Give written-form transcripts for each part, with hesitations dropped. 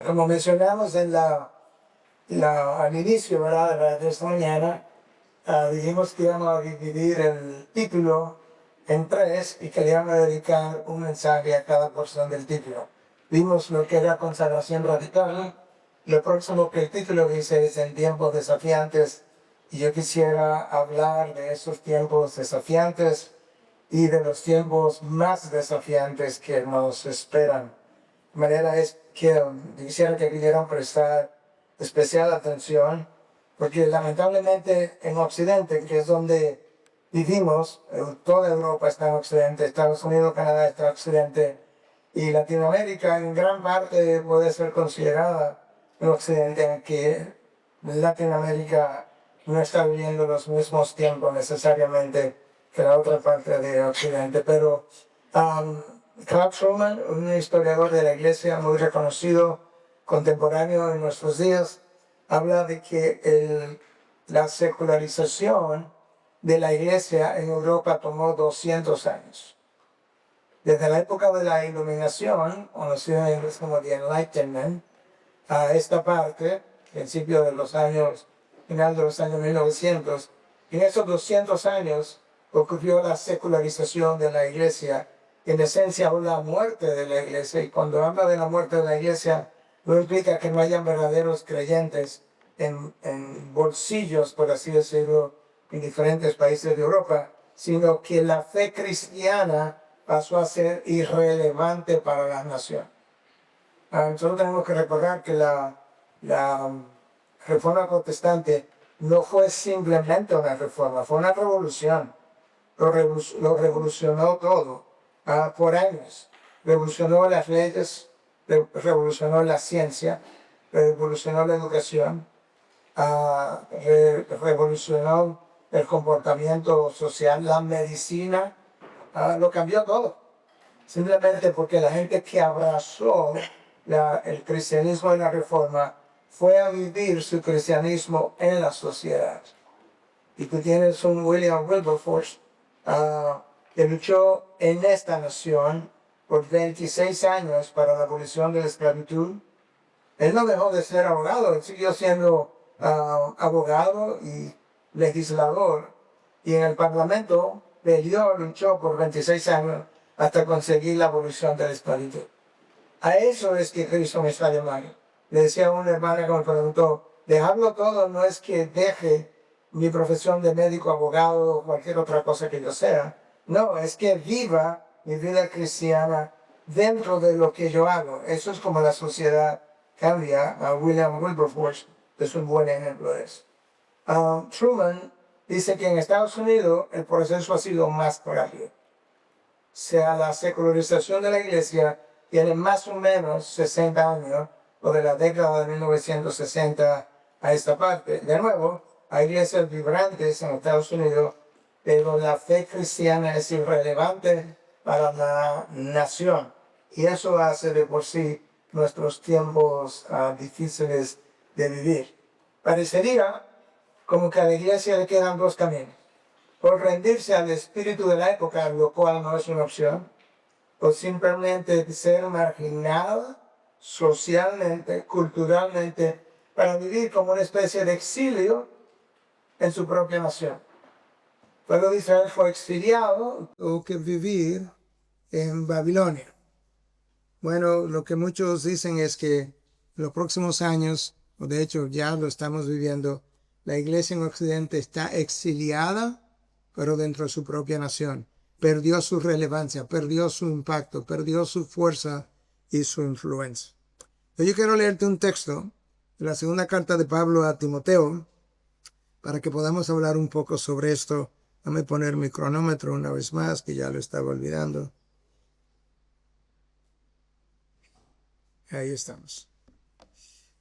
Como mencionamos al inicio, ¿verdad?, de esta mañana, dijimos que íbamos a dividir el título en tres y queríamos dedicar un mensaje a cada porción del título. Vimos lo que era consagración radical. Lo próximo que el título dice es en tiempos desafiantes, y yo quisiera hablar de esos tiempos desafiantes y de los tiempos más desafiantes que nos esperan. De manera es que quisiera que pudieran prestar especial atención, porque lamentablemente en Occidente, que es donde vivimos, toda Europa está en Occidente, Estados Unidos, Canadá está en Occidente, y Latinoamérica en gran parte puede ser considerada en Occidente, aunque Latinoamérica no está viviendo los mismos tiempos necesariamente que la otra parte de Occidente. Pero Clark Truman, un historiador de la iglesia muy reconocido, contemporáneo en nuestros días, habla de que la secularización de la iglesia en Europa tomó 200 años. Desde la época de la iluminación, conocida en inglés como the Enlightenment, a esta parte, principio de los años, final de los años 1900, en esos 200 años ocurrió la secularización de la iglesia, en esencia la muerte de la iglesia. Y cuando habla de la muerte de la iglesia, no implica que no hayan verdaderos creyentes en bolsillos, por así decirlo, en diferentes países de Europa, sino que la fe cristiana pasó a ser irrelevante para la nación. Nosotros tenemos que recordar que la reforma protestante no fue simplemente una reforma, fue una revolución. Lo revolucionó todo por años. Revolucionó las leyes, revolucionó la ciencia, revolucionó la educación, revolucionó el comportamiento social, la medicina, lo cambió todo. Simplemente porque la gente que abrazó el cristianismo y la reforma fue a vivir su cristianismo en la sociedad. Y tú tienes un William Wilberforce que luchó en esta nación por 26 años para la abolición de la esclavitud. Él no dejó de ser abogado, él siguió siendo abogado y legislador. Y en el Parlamento peleó, luchó por 26 años hasta conseguir la abolición de la esclavitud. A eso es que Cristo me está llamando. Le decía a una hermana que me preguntó, dejarlo todo no es que deje mi profesión de médico, abogado o cualquier otra cosa que yo sea. No, es que viva mi vida cristiana dentro de lo que yo hago. Eso es como la sociedad cambia. William Wilberforce es un buen ejemplo de eso. Truman dice que en Estados Unidos el proceso ha sido más rápido. O sea, la secularización de la iglesia tiene más o menos 60 años, o de la década de 1960 a esta parte. De nuevo, hay iglesias vibrantes en Estados Unidos, pero la fe cristiana es irrelevante para la nación. Y eso hace de por sí nuestros tiempos difíciles de vivir. Parecería como que a la iglesia le quedan dos caminos: por rendirse al espíritu de la época, lo cual no es una opción, o simplemente ser marginada socialmente, culturalmente, para vivir como una especie de exilio en su propia nación. El pueblo de Israel fue exiliado, tuvo que vivir en Babilonia. Bueno, lo que muchos dicen es que en los próximos años, o de hecho ya lo estamos viviendo, la iglesia en Occidente está exiliada, pero dentro de su propia nación. Perdió su relevancia, perdió su impacto, perdió su fuerza y su influencia. Yo quiero leerte un texto de la segunda carta de Pablo a Timoteo para que podamos hablar un poco sobre esto. Déjame poner mi cronómetro una vez más, que ya lo estaba olvidando. Ahí estamos.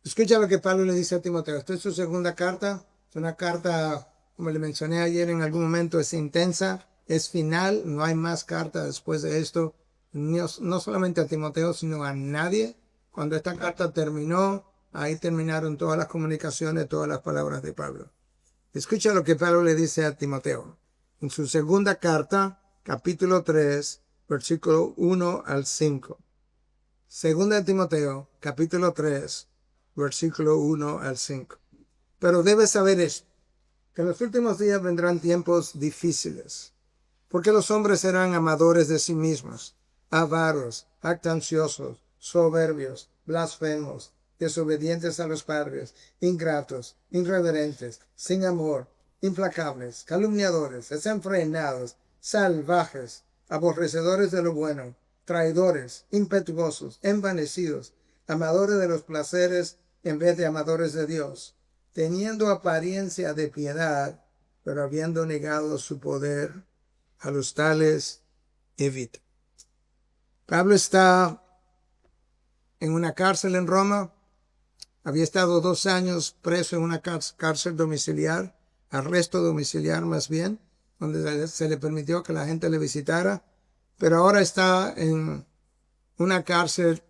Escucha lo que Pablo le dice a Timoteo. Esta es su segunda carta. Es una carta, como le mencioné ayer en algún momento, es intensa, es final. No hay más carta después de esto. No solamente a Timoteo, sino a nadie. Cuando esta carta terminó, ahí terminaron todas las comunicaciones, todas las palabras de Pablo. Escucha lo que Pablo le dice a Timoteo. En su segunda carta, capítulo 3, versículo 1 al 5. Segunda de Timoteo, capítulo 3, versículo 1 al 5. Pero debes saber esto, que en los últimos días vendrán tiempos difíciles, porque los hombres serán amadores de sí mismos, avaros, jactanciosos, soberbios, blasfemos, desobedientes a los padres, ingratos, irreverentes, sin amor, implacables, calumniadores, desenfrenados, salvajes, aborrecedores de lo bueno, traidores, impetuosos, envanecidos, amadores de los placeres en vez de amadores de Dios, teniendo apariencia de piedad, pero habiendo negado su poder, a los tales evita. Pablo está en una cárcel en Roma. Había estado 2 años preso en una cárcel domiciliar, arresto domiciliar más bien, donde se le permitió que la gente le visitara. Pero ahora está en una cárcel,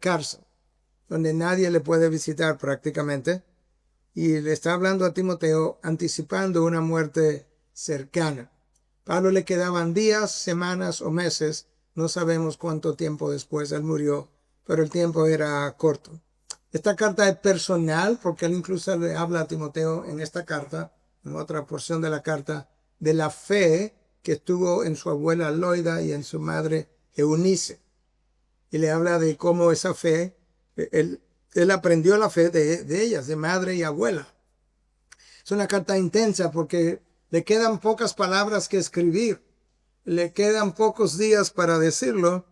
donde nadie le puede visitar prácticamente. Y le está hablando a Timoteo anticipando una muerte cercana. Pablo le quedaban días, semanas o meses, no sabemos cuánto tiempo después él murió, pero el tiempo era corto. Esta carta es personal porque él incluso le habla a Timoteo en esta carta, en otra porción de la carta, de la fe que estuvo en su abuela Loida y en su madre Eunice. Y le habla de cómo esa fe, él aprendió la fe de ellas, de madre y abuela. Es una carta intensa porque le quedan pocas palabras que escribir, le quedan pocos días para decirlo,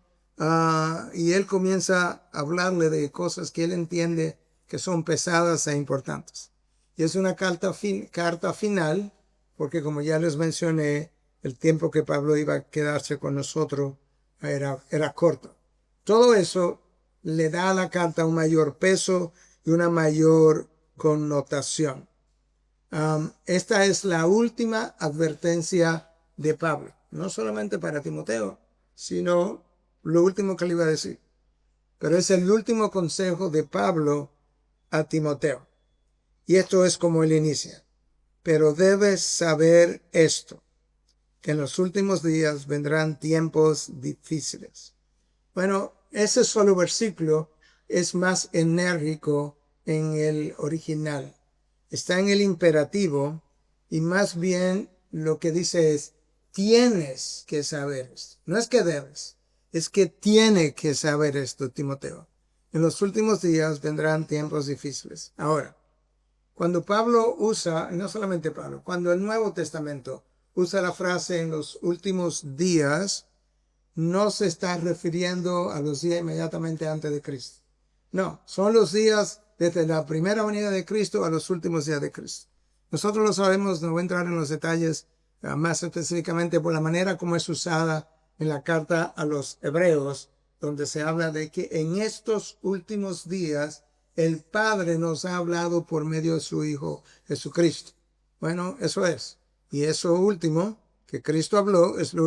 y él comienza a hablarle de cosas que él entiende que son pesadas e importantes. Y es una carta final, porque como ya les mencioné, el tiempo que Pablo iba a quedarse con nosotros era corto. Todo eso le da a la carta un mayor peso y una mayor connotación. Esta es la última advertencia de Pablo, no solamente para Timoteo, sino lo último que le iba a decir. Pero es el último consejo de Pablo a Timoteo. Y esto es como él inicia. Pero debes saber esto, que en los últimos días vendrán tiempos difíciles. Bueno, ese solo versículo es más enérgico en el original. Está en el imperativo y más bien lo que dice es tienes que saber esto. No es que debes, es que tiene que saber esto, Timoteo. En los últimos días vendrán tiempos difíciles. Ahora, cuando Pablo usa, no solamente Pablo, cuando el Nuevo Testamento usa la frase en los últimos días, no se está refiriendo a los días inmediatamente antes de Cristo. No, son los días desde la primera venida de Cristo a los últimos días de Cristo. Nosotros lo sabemos, no voy a entrar en los detalles más específicamente por la manera como es usada en la carta a los Hebreos, donde se habla de que en estos últimos días el Padre nos ha hablado por medio de su Hijo Jesucristo. Bueno, eso es. Y eso último que Cristo habló es lo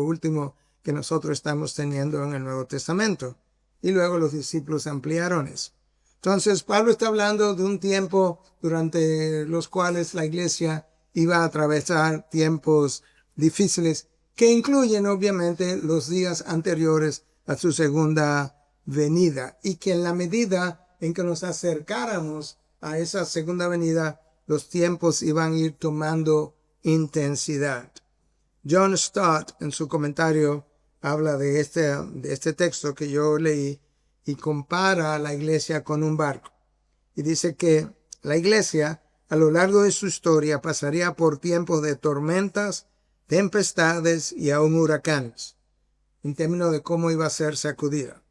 último que nosotros estamos teniendo en el Nuevo Testamento. Y luego los discípulos ampliaron eso. Entonces, Pablo está hablando de un tiempo durante los cuales la iglesia iba a atravesar tiempos difíciles que incluyen obviamente los días anteriores a su segunda venida y que en la medida en que nos acercáramos a esa segunda venida, los tiempos iban a ir tomando intensidad. John Stott en su comentario habla de este texto que yo leí y compara a la iglesia con un barco. Y dice que la iglesia a lo largo de su historia pasaría por tiempos de tormentas, tempestades y aún huracanes, en términos de cómo iba a ser sacudida.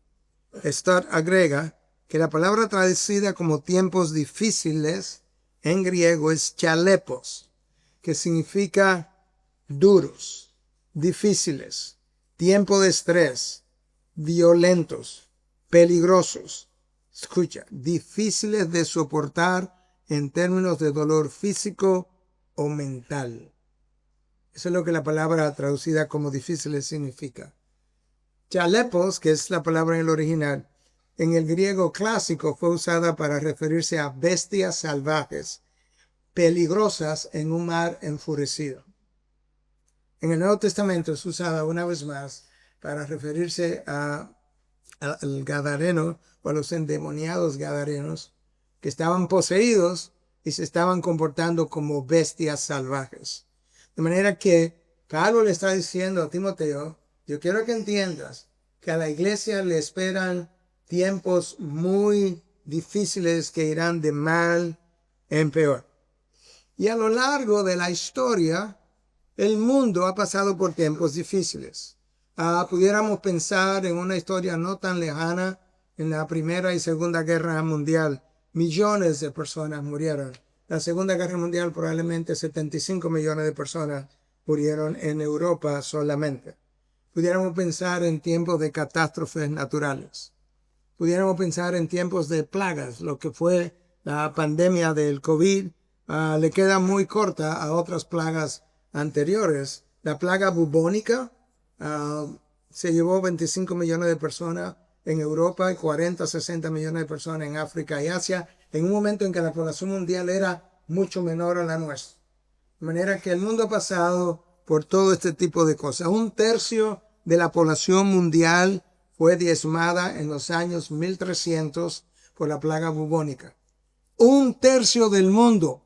Stott agrega que la palabra traducida como tiempos difíciles en griego es chalepos, que significa duros, difíciles, tiempo de estrés, violentos, peligrosos. Escucha, difíciles de soportar en términos de dolor físico o mental. Eso es lo que la palabra traducida como difíciles significa. Chalepos, que es la palabra en el original, en el griego clásico fue usada para referirse a bestias salvajes, peligrosas en un mar enfurecido. En el Nuevo Testamento es usada una vez más para referirse a al gadareno o a los endemoniados gadarenos que estaban poseídos y se estaban comportando como bestias salvajes. De manera que Pablo le está diciendo a Timoteo, yo quiero que entiendas que a la iglesia le esperan tiempos muy difíciles que irán de mal en peor. Y a lo largo de la historia, el mundo ha pasado por tiempos difíciles. Pudiéramos pensar en una historia no tan lejana, en la Primera y Segunda Guerra Mundial. Millones de personas murieron. La Segunda Guerra Mundial probablemente 75 millones de personas murieron en Europa solamente. Pudiéramos pensar en tiempos de catástrofes naturales. Pudiéramos pensar en tiempos de plagas, lo que fue la pandemia del COVID, le queda muy corta a otras plagas anteriores. La plaga bubónica se llevó 25 millones de personas en Europa y 40, 60 millones de personas en África y Asia, en un momento en que la población mundial era mucho menor a la nuestra. De manera que el mundo ha pasado por todo este tipo de cosas. 1/3 de la población mundial fue diezmada en los años 1300 por la plaga bubónica. 1/3 del mundo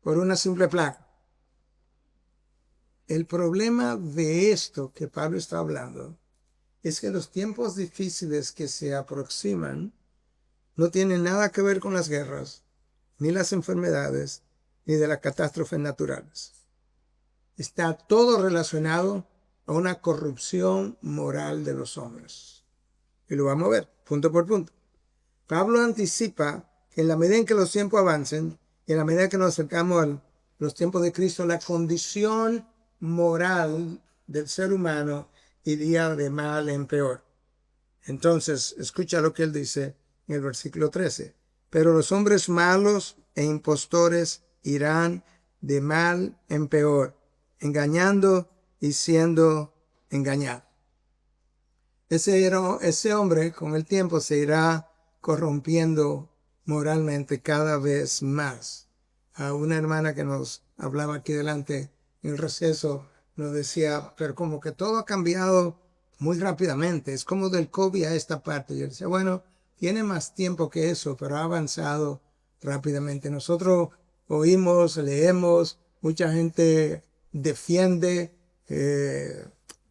por una simple plaga. El problema de esto que Pablo está hablando es que los tiempos difíciles que se aproximan no tienen nada que ver con las guerras, ni las enfermedades, ni de las catástrofes naturales. Está todo relacionado a una corrupción moral de los hombres. Y lo vamos a ver, punto por punto. Pablo anticipa que en la medida en que los tiempos avancen, y en la medida que nos acercamos a los tiempos de Cristo, la condición moral del ser humano iría de mal en peor. Entonces, escucha lo que él dice en el versículo 13. Pero los hombres malos e impostores irán de mal en peor, engañando y siendo engañados. Ese hombre con el tiempo se irá corrompiendo moralmente cada vez más. A una hermana que nos hablaba aquí delante en el receso nos decía, pero como que todo ha cambiado muy rápidamente, es como del COVID a esta parte. Yo decía, bueno, tiene más tiempo que eso, pero ha avanzado rápidamente. Nosotros oímos, leemos, mucha gente defiende,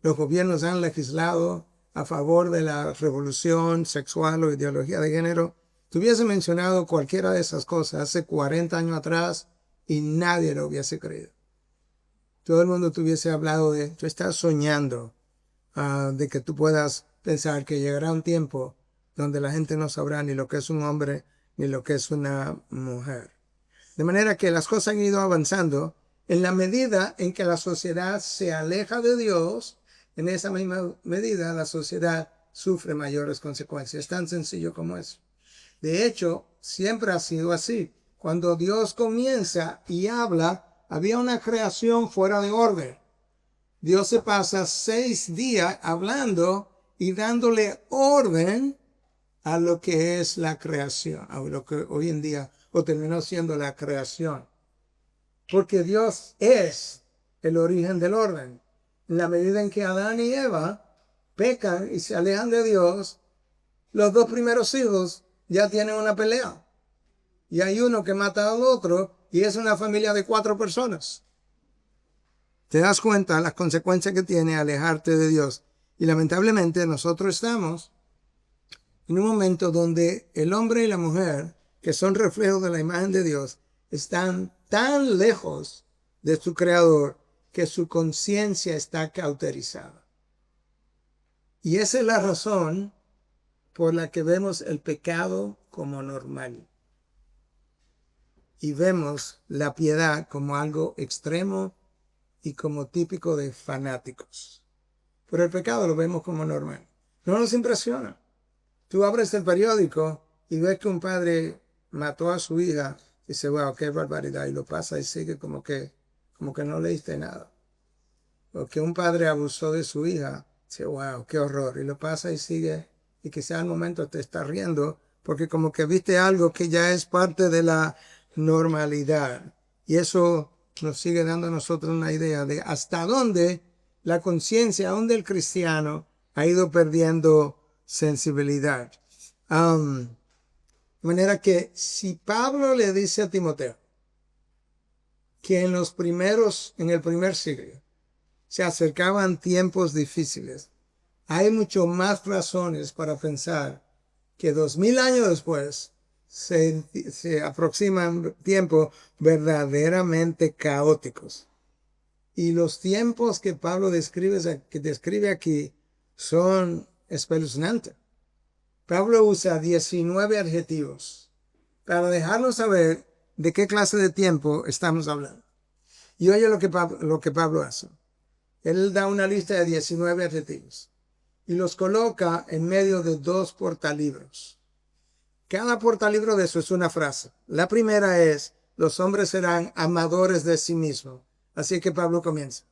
los gobiernos han legislado a favor de la revolución sexual o ideología de género. Tuviese mencionado cualquiera de esas cosas hace 40 años atrás y nadie lo hubiese creído. Todo el mundo te hubiese hablado de, tú estás soñando, de que tú puedas pensar que llegará un tiempo donde la gente no sabrá ni lo que es un hombre ni lo que es una mujer. De manera que las cosas han ido avanzando en la medida en que la sociedad se aleja de Dios. En esa misma medida la sociedad sufre mayores consecuencias. Es tan sencillo como eso. De hecho, siempre ha sido así. Cuando Dios comienza y habla, había una creación fuera de orden. Dios se pasa 6 días hablando y dándole orden a lo que es la creación, a lo que hoy en día o terminó siendo la creación. Porque Dios es el origen del orden. En la medida en que Adán y Eva pecan y se alejan de Dios, los 2 primeros hijos ya tienen una pelea. Y hay uno que mata al otro y es una familia de 4 personas. Te das cuenta de las consecuencias que tiene alejarte de Dios. Y lamentablemente nosotros estamos en un momento donde el hombre y la mujer, que son reflejos de la imagen de Dios, están tan lejos de su Creador que su conciencia está cauterizada. Y esa es la razón por la que vemos el pecado como normal. Y vemos la piedad como algo extremo y como típico de fanáticos. Pero el pecado lo vemos como normal. No nos impresiona. Tú abres el periódico y ves que un padre mató a su hija y dice, wow, qué barbaridad. Y lo pasa y sigue como que no leíste nada. O que un padre abusó de su hija, dice, wow, qué horror. Y lo pasa y sigue. Y quizá al momento te está riendo porque como que viste algo que ya es parte de la normalidad. Y eso nos sigue dando a nosotros una idea de hasta dónde la conciencia, aún del cristiano, ha ido perdiendo sensibilidad. De manera que si Pablo le dice a Timoteo que en el primer siglo se acercaban tiempos difíciles, hay mucho más razones para pensar que 2000 años después se aproximan tiempos verdaderamente caóticos. Y los tiempos que Pablo describe aquí son espeluznantes. Pablo usa 19 adjetivos para dejarnos saber de qué clase de tiempo estamos hablando. Y oye lo que Pablo hace. Él da una lista de 19 adjetivos y los coloca en medio de 2 portalibros. Cada portalibro de eso es una frase. La primera es: los hombres serán amadores de sí mismos. Así que Pablo comienza.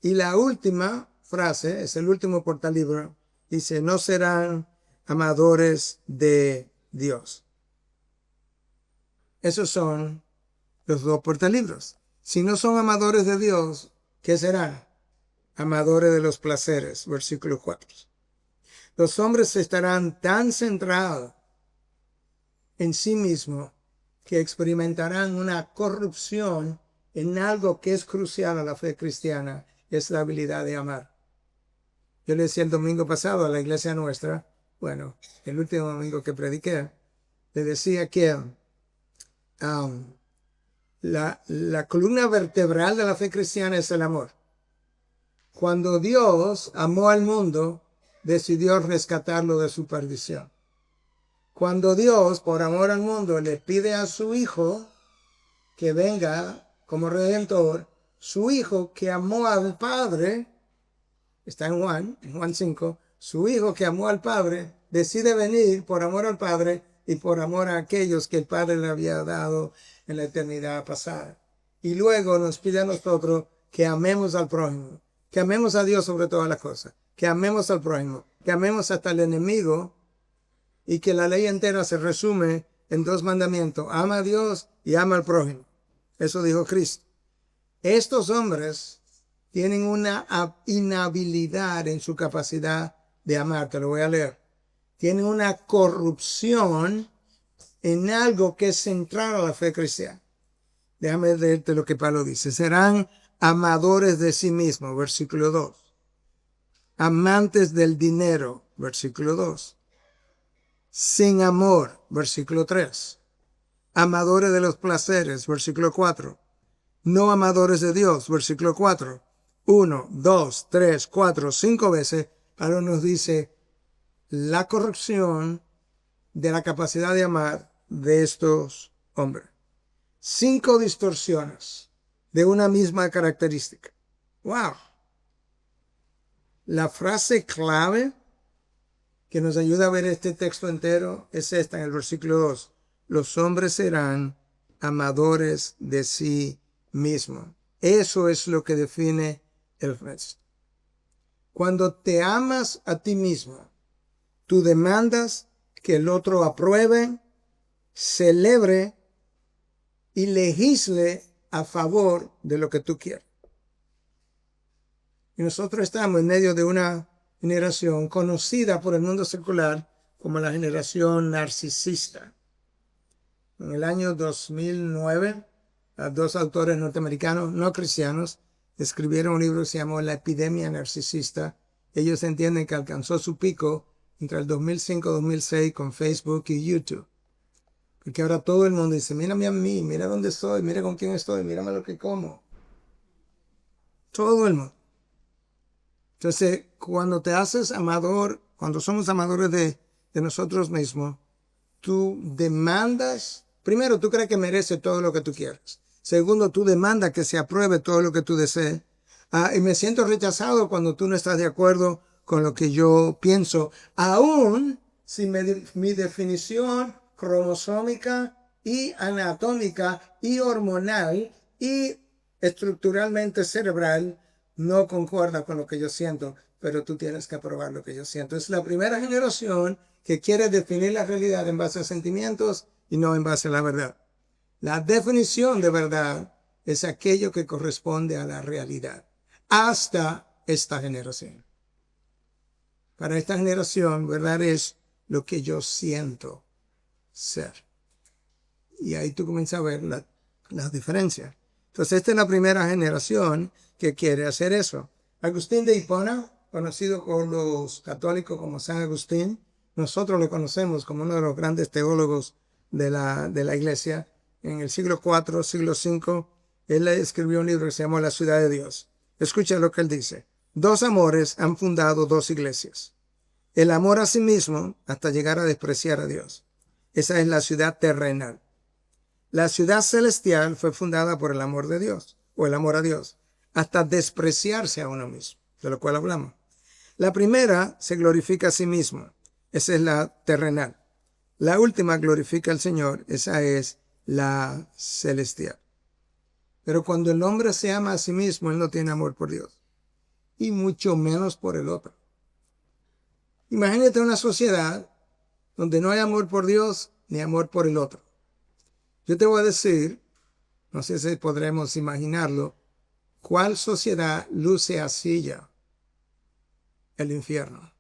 Y la última frase, es el último portalibro, dice: no serán amadores de Dios. Esos son los 2 portalibros. Si no son amadores de Dios, ¿qué serán? Amadores de los placeres, versículo 4. Los hombres estarán tan centrados en sí mismos que experimentarán una corrupción en algo que es crucial a la fe cristiana, es la habilidad de amar. Yo le decía el domingo pasado a la iglesia nuestra, bueno, el último domingo que prediqué, le decía que la columna vertebral de la fe cristiana es el amor. Cuando Dios amó al mundo, decidió rescatarlo de su perdición. Cuando Dios, por amor al mundo, le pide a su Hijo que venga como Redentor, su Hijo que amó al Padre, está en Juan 5, su Hijo que amó al Padre, decide venir por amor al Padre y por amor a aquellos que el Padre le había dado en la eternidad pasada. Y luego nos pide a nosotros que amemos al prójimo, que amemos a Dios sobre todas las cosas, que amemos al prójimo, que amemos hasta el enemigo, y que la ley entera se resume en 2 mandamientos: ama a Dios y ama al prójimo. Eso dijo Cristo. Estos hombres tienen una inhabilidad en su capacidad de amar. Te lo voy a leer. Tienen una corrupción en algo que es central a la fe cristiana. Déjame leerte lo que Pablo dice. Serán amadores de sí mismos, versículo 2. Amantes del dinero, versículo 2. Sin amor, versículo 3. Amadores de los placeres, versículo 4. No amadores de Dios, versículo 4. 1, 2, 3, 4, 5 veces Pablo nos dice la corrupción de la capacidad de amar de estos hombres. 5 distorsiones de una misma característica. ¡Wow! La frase clave que nos ayuda a ver este texto entero es esta en el versículo 2. Los hombres serán amadores de sí mismos. Eso es lo que define el resto. Cuando te amas a ti mismo, tú demandas que el otro apruebe, celebre y legisle a favor de lo que tú quieres. Y nosotros estamos en medio de una generación conocida por el mundo secular como la generación narcisista. En el año 2009, 2 autores norteamericanos no cristianos escribieron un libro que se llamó La epidemia narcisista. Ellos entienden que alcanzó su pico entre el 2005 y 2006 con Facebook y YouTube. Porque ahora todo el mundo dice: mírame a mí, mira dónde estoy, mira con quién estoy, mírame lo que como. Todo el mundo. Entonces, cuando te haces amador, cuando somos amadores de nosotros mismos, tú demandas, primero, tú crees que mereces todo lo que tú quieres. Segundo, tú demandas que se apruebe todo lo que tú desees. Y me siento rechazado cuando tú no estás de acuerdo con lo que yo pienso, aún si mi definición cromosómica y anatómica y hormonal y estructuralmente cerebral no concuerda con lo que yo siento, pero tú tienes que aprobar lo que yo siento. Es la primera generación que quiere definir la realidad en base a sentimientos y no en base a la verdad. La definición de verdad es aquello que corresponde a la realidad. Hasta esta generación. para esta generación, verdad, es lo que yo siento ser. Y ahí tú comienzas a ver las diferencias. Entonces, esta es la primera generación que quiere hacer eso. Agustín de Hipona, conocido por los católicos como San Agustín, nosotros lo conocemos como uno de los grandes teólogos de la iglesia. En el siglo IV, siglo V, él escribió un libro que se llamó La ciudad de Dios. Escucha lo que él dice. Dos amores han fundado dos iglesias. El amor a sí mismo hasta llegar a despreciar a Dios. Esa es la ciudad terrenal. La ciudad celestial fue fundada por el amor de Dios, o el amor a Dios, hasta despreciarse a uno mismo, de lo cual hablamos. La primera se glorifica a sí mismo. Esa es la terrenal. La última glorifica al Señor. Esa es la celestial. Pero cuando el hombre se ama a sí mismo, él no tiene amor por Dios. Y mucho menos por el otro. Imagínate una sociedad donde no hay amor por Dios ni amor por el otro. Yo te voy a decir, no sé si podremos imaginarlo, ¿cuál sociedad luce así ya? El infierno.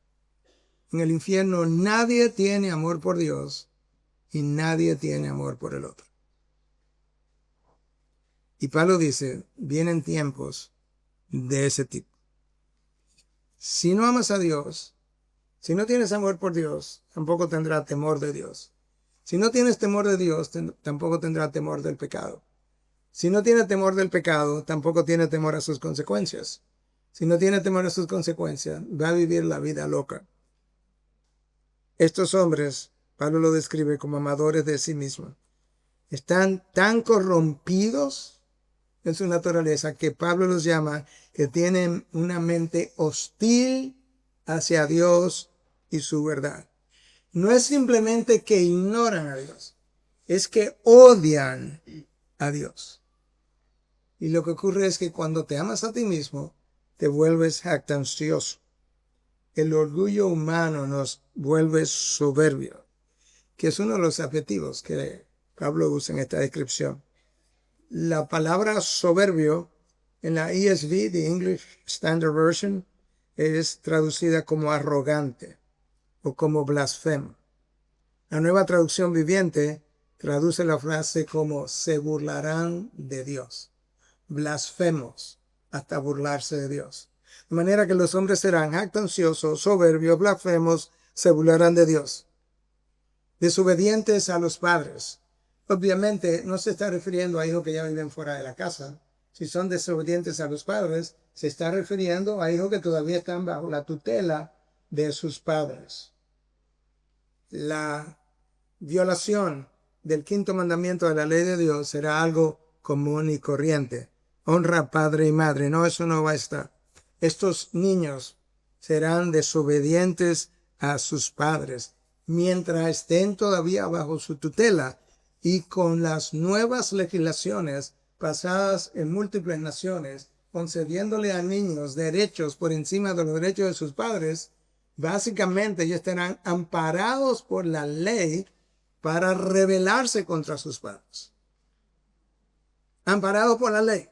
En el infierno nadie tiene amor por Dios y nadie tiene amor por el otro. Y Pablo dice, vienen tiempos de ese tipo. Si no amas a Dios, si no tienes amor por Dios, tampoco tendrás temor de Dios. Si no tienes temor de Dios, tampoco tendrás temor del pecado. Si no tiene temor del pecado, tampoco tiene temor a sus consecuencias. Si no tiene temor a sus consecuencias, va a vivir la vida loca. Estos hombres, Pablo lo describe como amadores de sí mismos. Están tan corrompidos en su naturaleza que Pablo los llama que tienen una mente hostil hacia Dios y su verdad. No es simplemente que ignoran a Dios, es que odian a Dios. Y lo que ocurre es que cuando te amas a ti mismo, te vuelves jactancioso. El orgullo humano nos vuelve soberbio, que es uno de los adjetivos que Pablo usa en esta descripción. La palabra soberbio en la ESV, the English Standard Version, es traducida como arrogante o como blasfemo. La Nueva Traducción Viviente traduce la frase como se burlarán de Dios. Blasfemos hasta burlarse de Dios. De manera que los hombres serán jactanciosos, soberbios, blasfemos, se burlarán de Dios. Desobedientes a los padres. Obviamente no se está refiriendo a hijos que ya viven fuera de la casa. Si son desobedientes a los padres, se está refiriendo a hijos que todavía están bajo la tutela de sus padres. La violación del quinto mandamiento de la ley de Dios será algo común y corriente. Honra a padre y madre. No, eso no va a estar. Estos niños serán desobedientes a sus padres mientras estén todavía bajo su tutela, y con las nuevas legislaciones pasadas en múltiples naciones, concediéndole a niños derechos por encima de los derechos de sus padres, básicamente ellos estarán amparados por la ley para rebelarse contra sus padres. Amparados por la ley.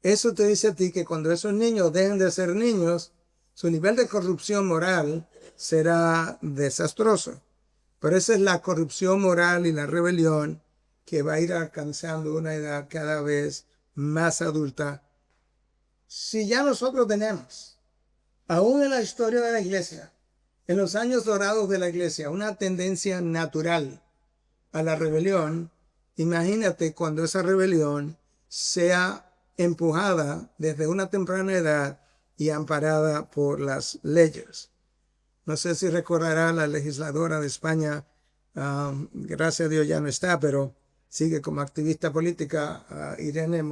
Eso te dice a ti que cuando esos niños dejen de ser niños, su nivel de corrupción moral será desastroso. Pero esa es la corrupción moral y la rebelión que va a ir alcanzando una edad cada vez más adulta. Si ya nosotros tenemos, aún en la historia de la iglesia, en los años dorados de la iglesia, una tendencia natural a la rebelión, imagínate cuando esa rebelión sea empujada desde una temprana edad y amparada por las leyes. No sé si recordará la legisladora de España, gracias a Dios ya no está, pero sigue como activista política, Irene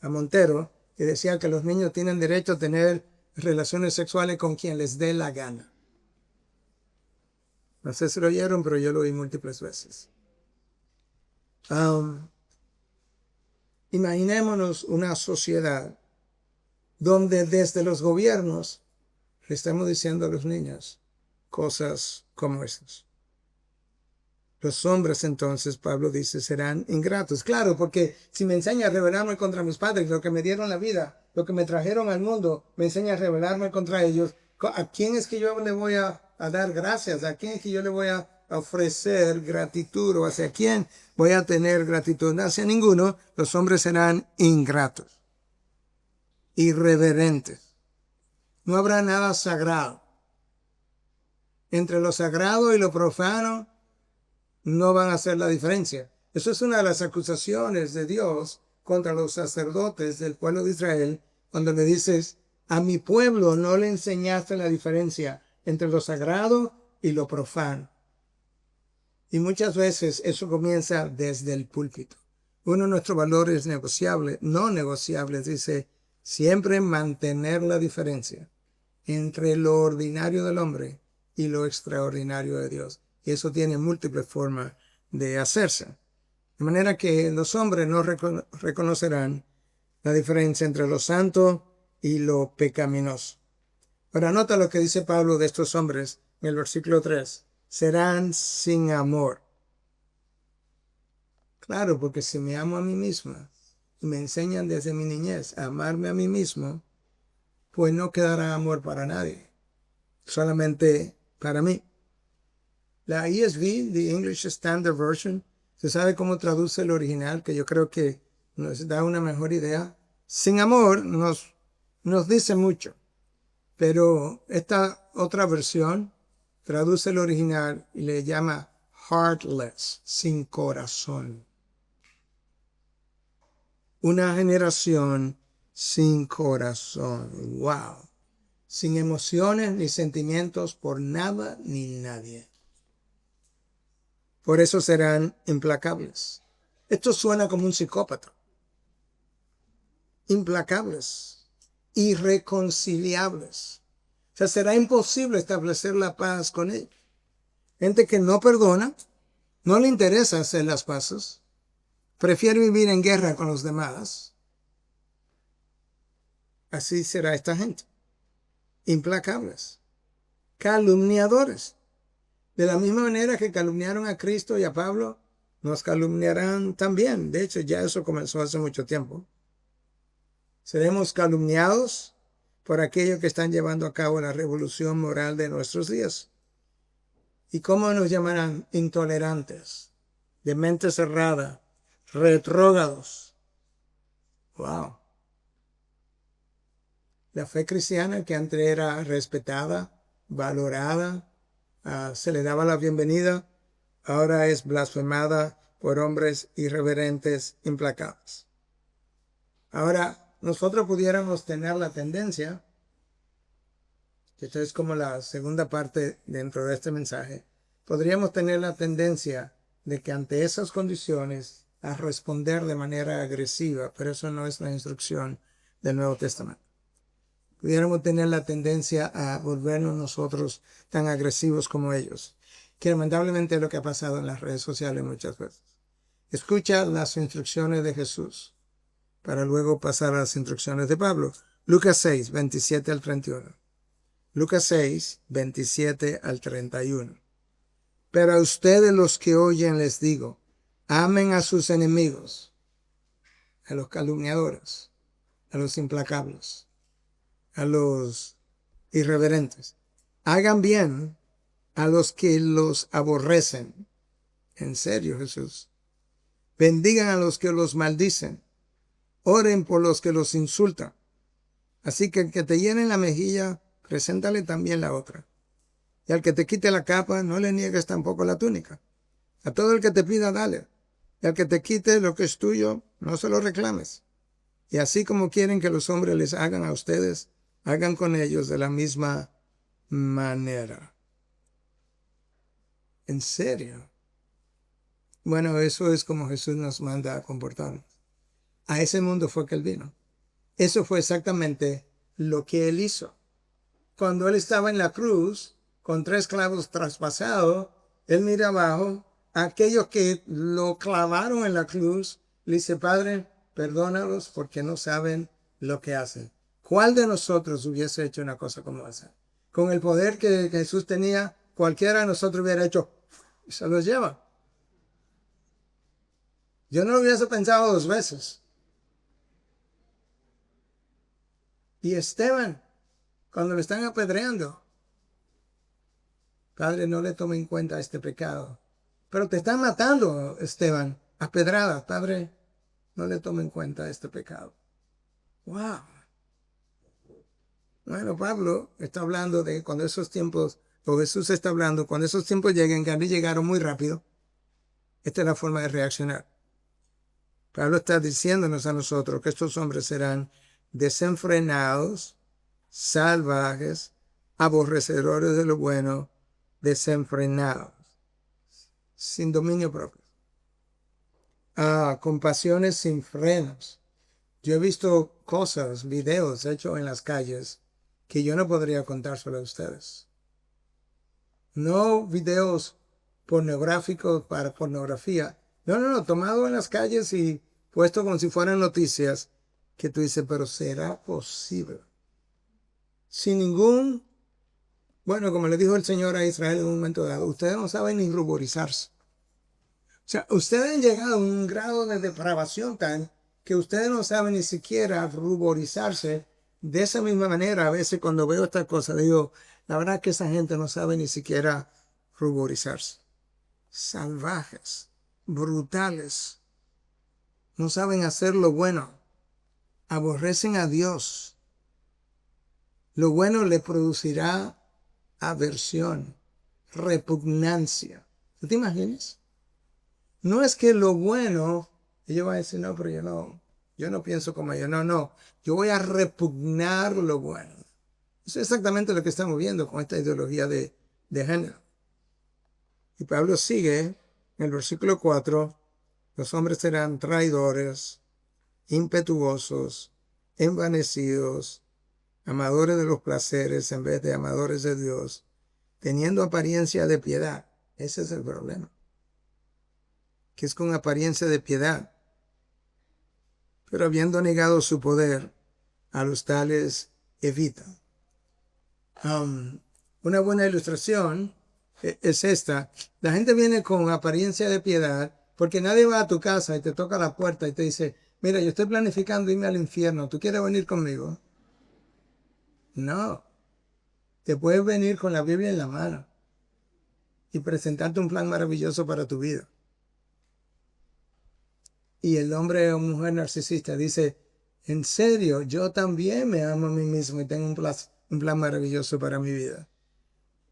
Montero, que decía que los niños tienen derecho a tener relaciones sexuales con quien les dé la gana. No sé si lo oyeron, pero yo lo oí múltiples veces. Imaginémonos una sociedad donde desde los gobiernos le estamos diciendo a los niños cosas como estas. Los hombres entonces, Pablo dice, serán ingratos. Claro, porque si me enseña a rebelarme contra mis padres, lo que me dieron la vida, lo que me trajeron al mundo, me enseña a rebelarme contra ellos, ¿A quién es que yo le voy a dar gracias? ¿A quién es que yo le voy a ofrecer gratitud? ¿O hacia quién voy a tener gratitud? No, hacia ninguno. Los hombres serán ingratos, irreverentes. No habrá nada sagrado. Entre lo sagrado y lo profano no van a hacer la diferencia. Eso es una de las acusaciones de Dios contra los sacerdotes del pueblo de Israel, cuando le dices, a mi pueblo no le enseñaste la diferencia entre lo sagrado y lo profano. Y muchas veces eso comienza desde el púlpito. Uno de nuestros valores negociables, no negociables, dice, siempre mantener la diferencia entre lo ordinario del hombre y lo extraordinario de Dios. Y eso tiene múltiples formas de hacerse. De manera que los hombres no reconocerán la diferencia entre lo santo y lo pecaminoso. Ahora nota lo que dice Pablo de estos hombres en el versículo 3. Serán sin amor. Claro, porque si me amo a mí misma y me enseñan desde mi niñez a amarme a mí mismo, pues no quedará amor para nadie, solamente para mí. La ESV, the English Standard Version, ¿se sabe cómo traduce el original? Que yo creo que nos da una mejor idea. Sin amor nos dice mucho, pero esta otra versión traduce el original y le llama heartless, sin corazón. Una generación sin corazón. ¡Wow! Sin emociones ni sentimientos por nada ni nadie. Por eso serán implacables. Esto suena como un psicópata. Implacables, irreconciliables. O sea, será imposible establecer la paz con ellos. Gente que no perdona, no le interesa hacer las paces, prefiere vivir en guerra con los demás. Así será esta gente. Implacables, calumniadores. De la misma manera que calumniaron a Cristo y a Pablo, nos calumniarán también. De hecho, ya eso comenzó hace mucho tiempo. Seremos calumniados por aquellos que están llevando a cabo la revolución moral de nuestros días. ¿Y cómo nos llamarán? Intolerantes, de mente cerrada, retrógrados. ¡Wow! La fe cristiana, que antes era respetada, valorada, se le daba la bienvenida, ahora es blasfemada por hombres irreverentes, implacables. Ahora, nosotros pudiéramos tener la tendencia, que esto es como la segunda parte dentro de este mensaje, podríamos tener la tendencia de que ante esas condiciones a responder de manera agresiva, pero eso no es la instrucción del Nuevo Testamento. Pudiéramos tener la tendencia a volvernos nosotros tan agresivos como ellos, que lamentablemente es lo que ha pasado en las redes sociales muchas veces. Escucha las instrucciones de Jesús para luego pasar a las instrucciones de Pablo. Lucas 6, 27 al 31. Lucas 6, 27 al 31. Pero a ustedes los que oyen les digo, amen a sus enemigos, a los calumniadores, a los implacables, a los irreverentes. Hagan bien a los que los aborrecen. En serio, Jesús. Bendigan a los que los maldicen. Oren por los que los insultan. Así que el que te llene la mejilla, preséntale también la otra. Y al que te quite la capa, no le niegues tampoco la túnica. A todo el que te pida, dale. Y al que te quite lo que es tuyo, no se lo reclames. Y así como quieren que los hombres les hagan a ustedes, hagan con ellos de la misma manera. ¿En serio? Bueno, eso es como Jesús nos manda a comportarnos. A ese mundo fue que Él vino. Eso fue exactamente lo que Él hizo. Cuando Él estaba en la cruz, con 3 clavos traspasados, Él mira abajo, a aquellos que lo clavaron en la cruz, le dice, Padre, perdónalos porque no saben lo que hacen. ¿Cuál de nosotros hubiese hecho una cosa como esa? Con el poder que Jesús tenía, cualquiera de nosotros hubiera hecho, y se los lleva. Yo no lo hubiese pensado 2 veces. Y Esteban, cuando le están apedreando. Padre, no le tome en cuenta este pecado. Pero te están matando, Esteban, a pedradas. Padre, no le tome en cuenta este pecado. ¡Wow! Bueno, Pablo está hablando de cuando esos tiempos, o Jesús está hablando, cuando esos tiempos lleguen, que a mí llegaron muy rápido. Esta es la forma de reaccionar. Pablo está diciéndonos a nosotros que estos hombres serán desenfrenados, salvajes, aborrecedores de lo bueno, desenfrenados, sin dominio propio. Con pasiones sin frenos. Yo he visto cosas, videos hechos en las calles que yo no podría contárselo a ustedes. No videos pornográficos para pornografía. No, tomado en las calles y puesto como si fueran noticias, que tú dices, pero ¿será posible? Sin ningún, bueno, como le dijo el Señor a Israel en un momento dado, ustedes no saben ni ruborizarse. O sea, ustedes han llegado a un grado de depravación tal que ustedes no saben ni siquiera ruborizarse. De esa misma manera, a veces cuando veo estas cosas, digo, la verdad que esa gente no sabe ni siquiera ruborizarse. Salvajes, brutales, no saben hacer lo bueno, aborrecen a Dios. Lo bueno le producirá aversión, repugnancia. ¿Tú te imaginas? No es que lo bueno, ellos van a decir, no, pero yo no pienso como ellos. No, yo voy a repugnar lo bueno. Eso es exactamente lo que estamos viendo con esta ideología de género. Y Pablo sigue en el versículo 4, los hombres serán traidores, impetuosos, envanecidos, amadores de los placeres en vez de amadores de Dios, teniendo apariencia de piedad. Ese es el problema. Que es con apariencia de piedad. Pero habiendo negado su poder, a los tales evita. Una buena ilustración es esta. La gente viene con apariencia de piedad porque nadie va a tu casa y te toca la puerta y te dice, mira, yo estoy planificando irme al infierno, ¿tú quieres venir conmigo? No. Te puedes venir con la Biblia en la mano y presentarte un plan maravilloso para tu vida. Y el hombre o mujer narcisista dice, en serio, yo también me amo a mí mismo y tengo un plan maravilloso para mi vida.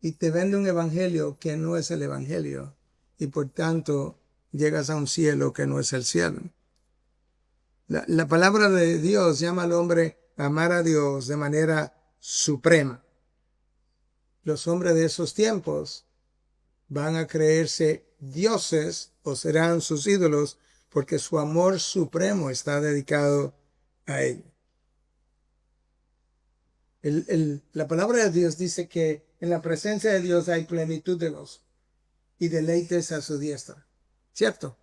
Y te vende un evangelio que no es el evangelio. Y por tanto, llegas a un cielo que no es el cielo. La palabra de Dios llama al hombre a amar a Dios de manera suprema. Los hombres de esos tiempos van a creerse dioses o serán sus ídolos porque su amor supremo está dedicado a él. La palabra de Dios dice que en la presencia de Dios hay plenitud de gozo y deleites a su diestra. ¿Cierto?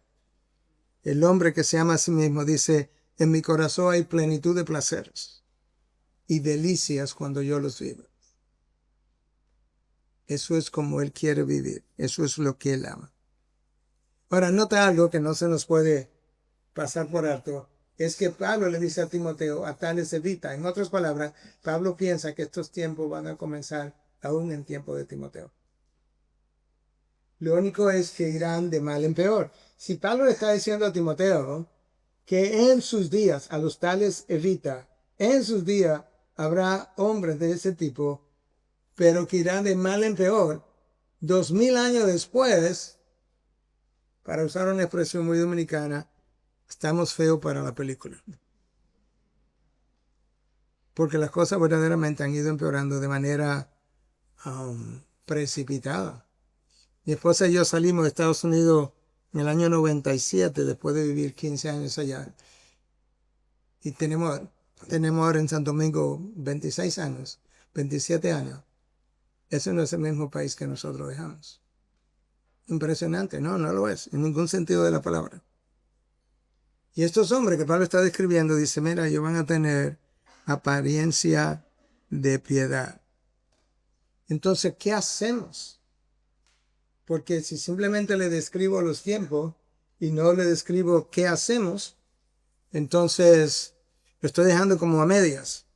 El hombre que se ama a sí mismo dice, en mi corazón hay plenitud de placeres y delicias cuando yo los vivo. Eso es como él quiere vivir. Eso es lo que él ama. Ahora, nota algo que no se nos puede pasar por alto. Es que Pablo le dice a Timoteo, a tales evita. En otras palabras, Pablo piensa que estos tiempos van a comenzar aún en tiempo de Timoteo. Lo único es que irán de mal en peor. Si Pablo le está diciendo a Timoteo que en sus días, a los tales evita, en sus días habrá hombres de ese tipo, pero que irán de mal en peor, 2000 años después, para usar una expresión muy dominicana, estamos feos para la película. Porque las cosas verdaderamente han ido empeorando de manera precipitada. Mi esposa y yo salimos de Estados Unidos en el año 97, después de vivir 15 años allá. Y tenemos ahora en Santo Domingo 26 años, 27 años. Ese no es el mismo país que nosotros dejamos. Impresionante, no lo es, en ningún sentido de la palabra. Y estos hombres que Pablo está describiendo, dice, mira, ellos van a tener apariencia de piedad. Entonces, ¿qué hacemos? Porque si simplemente le describo los tiempos y no le describo qué hacemos, entonces lo estoy dejando como a medias.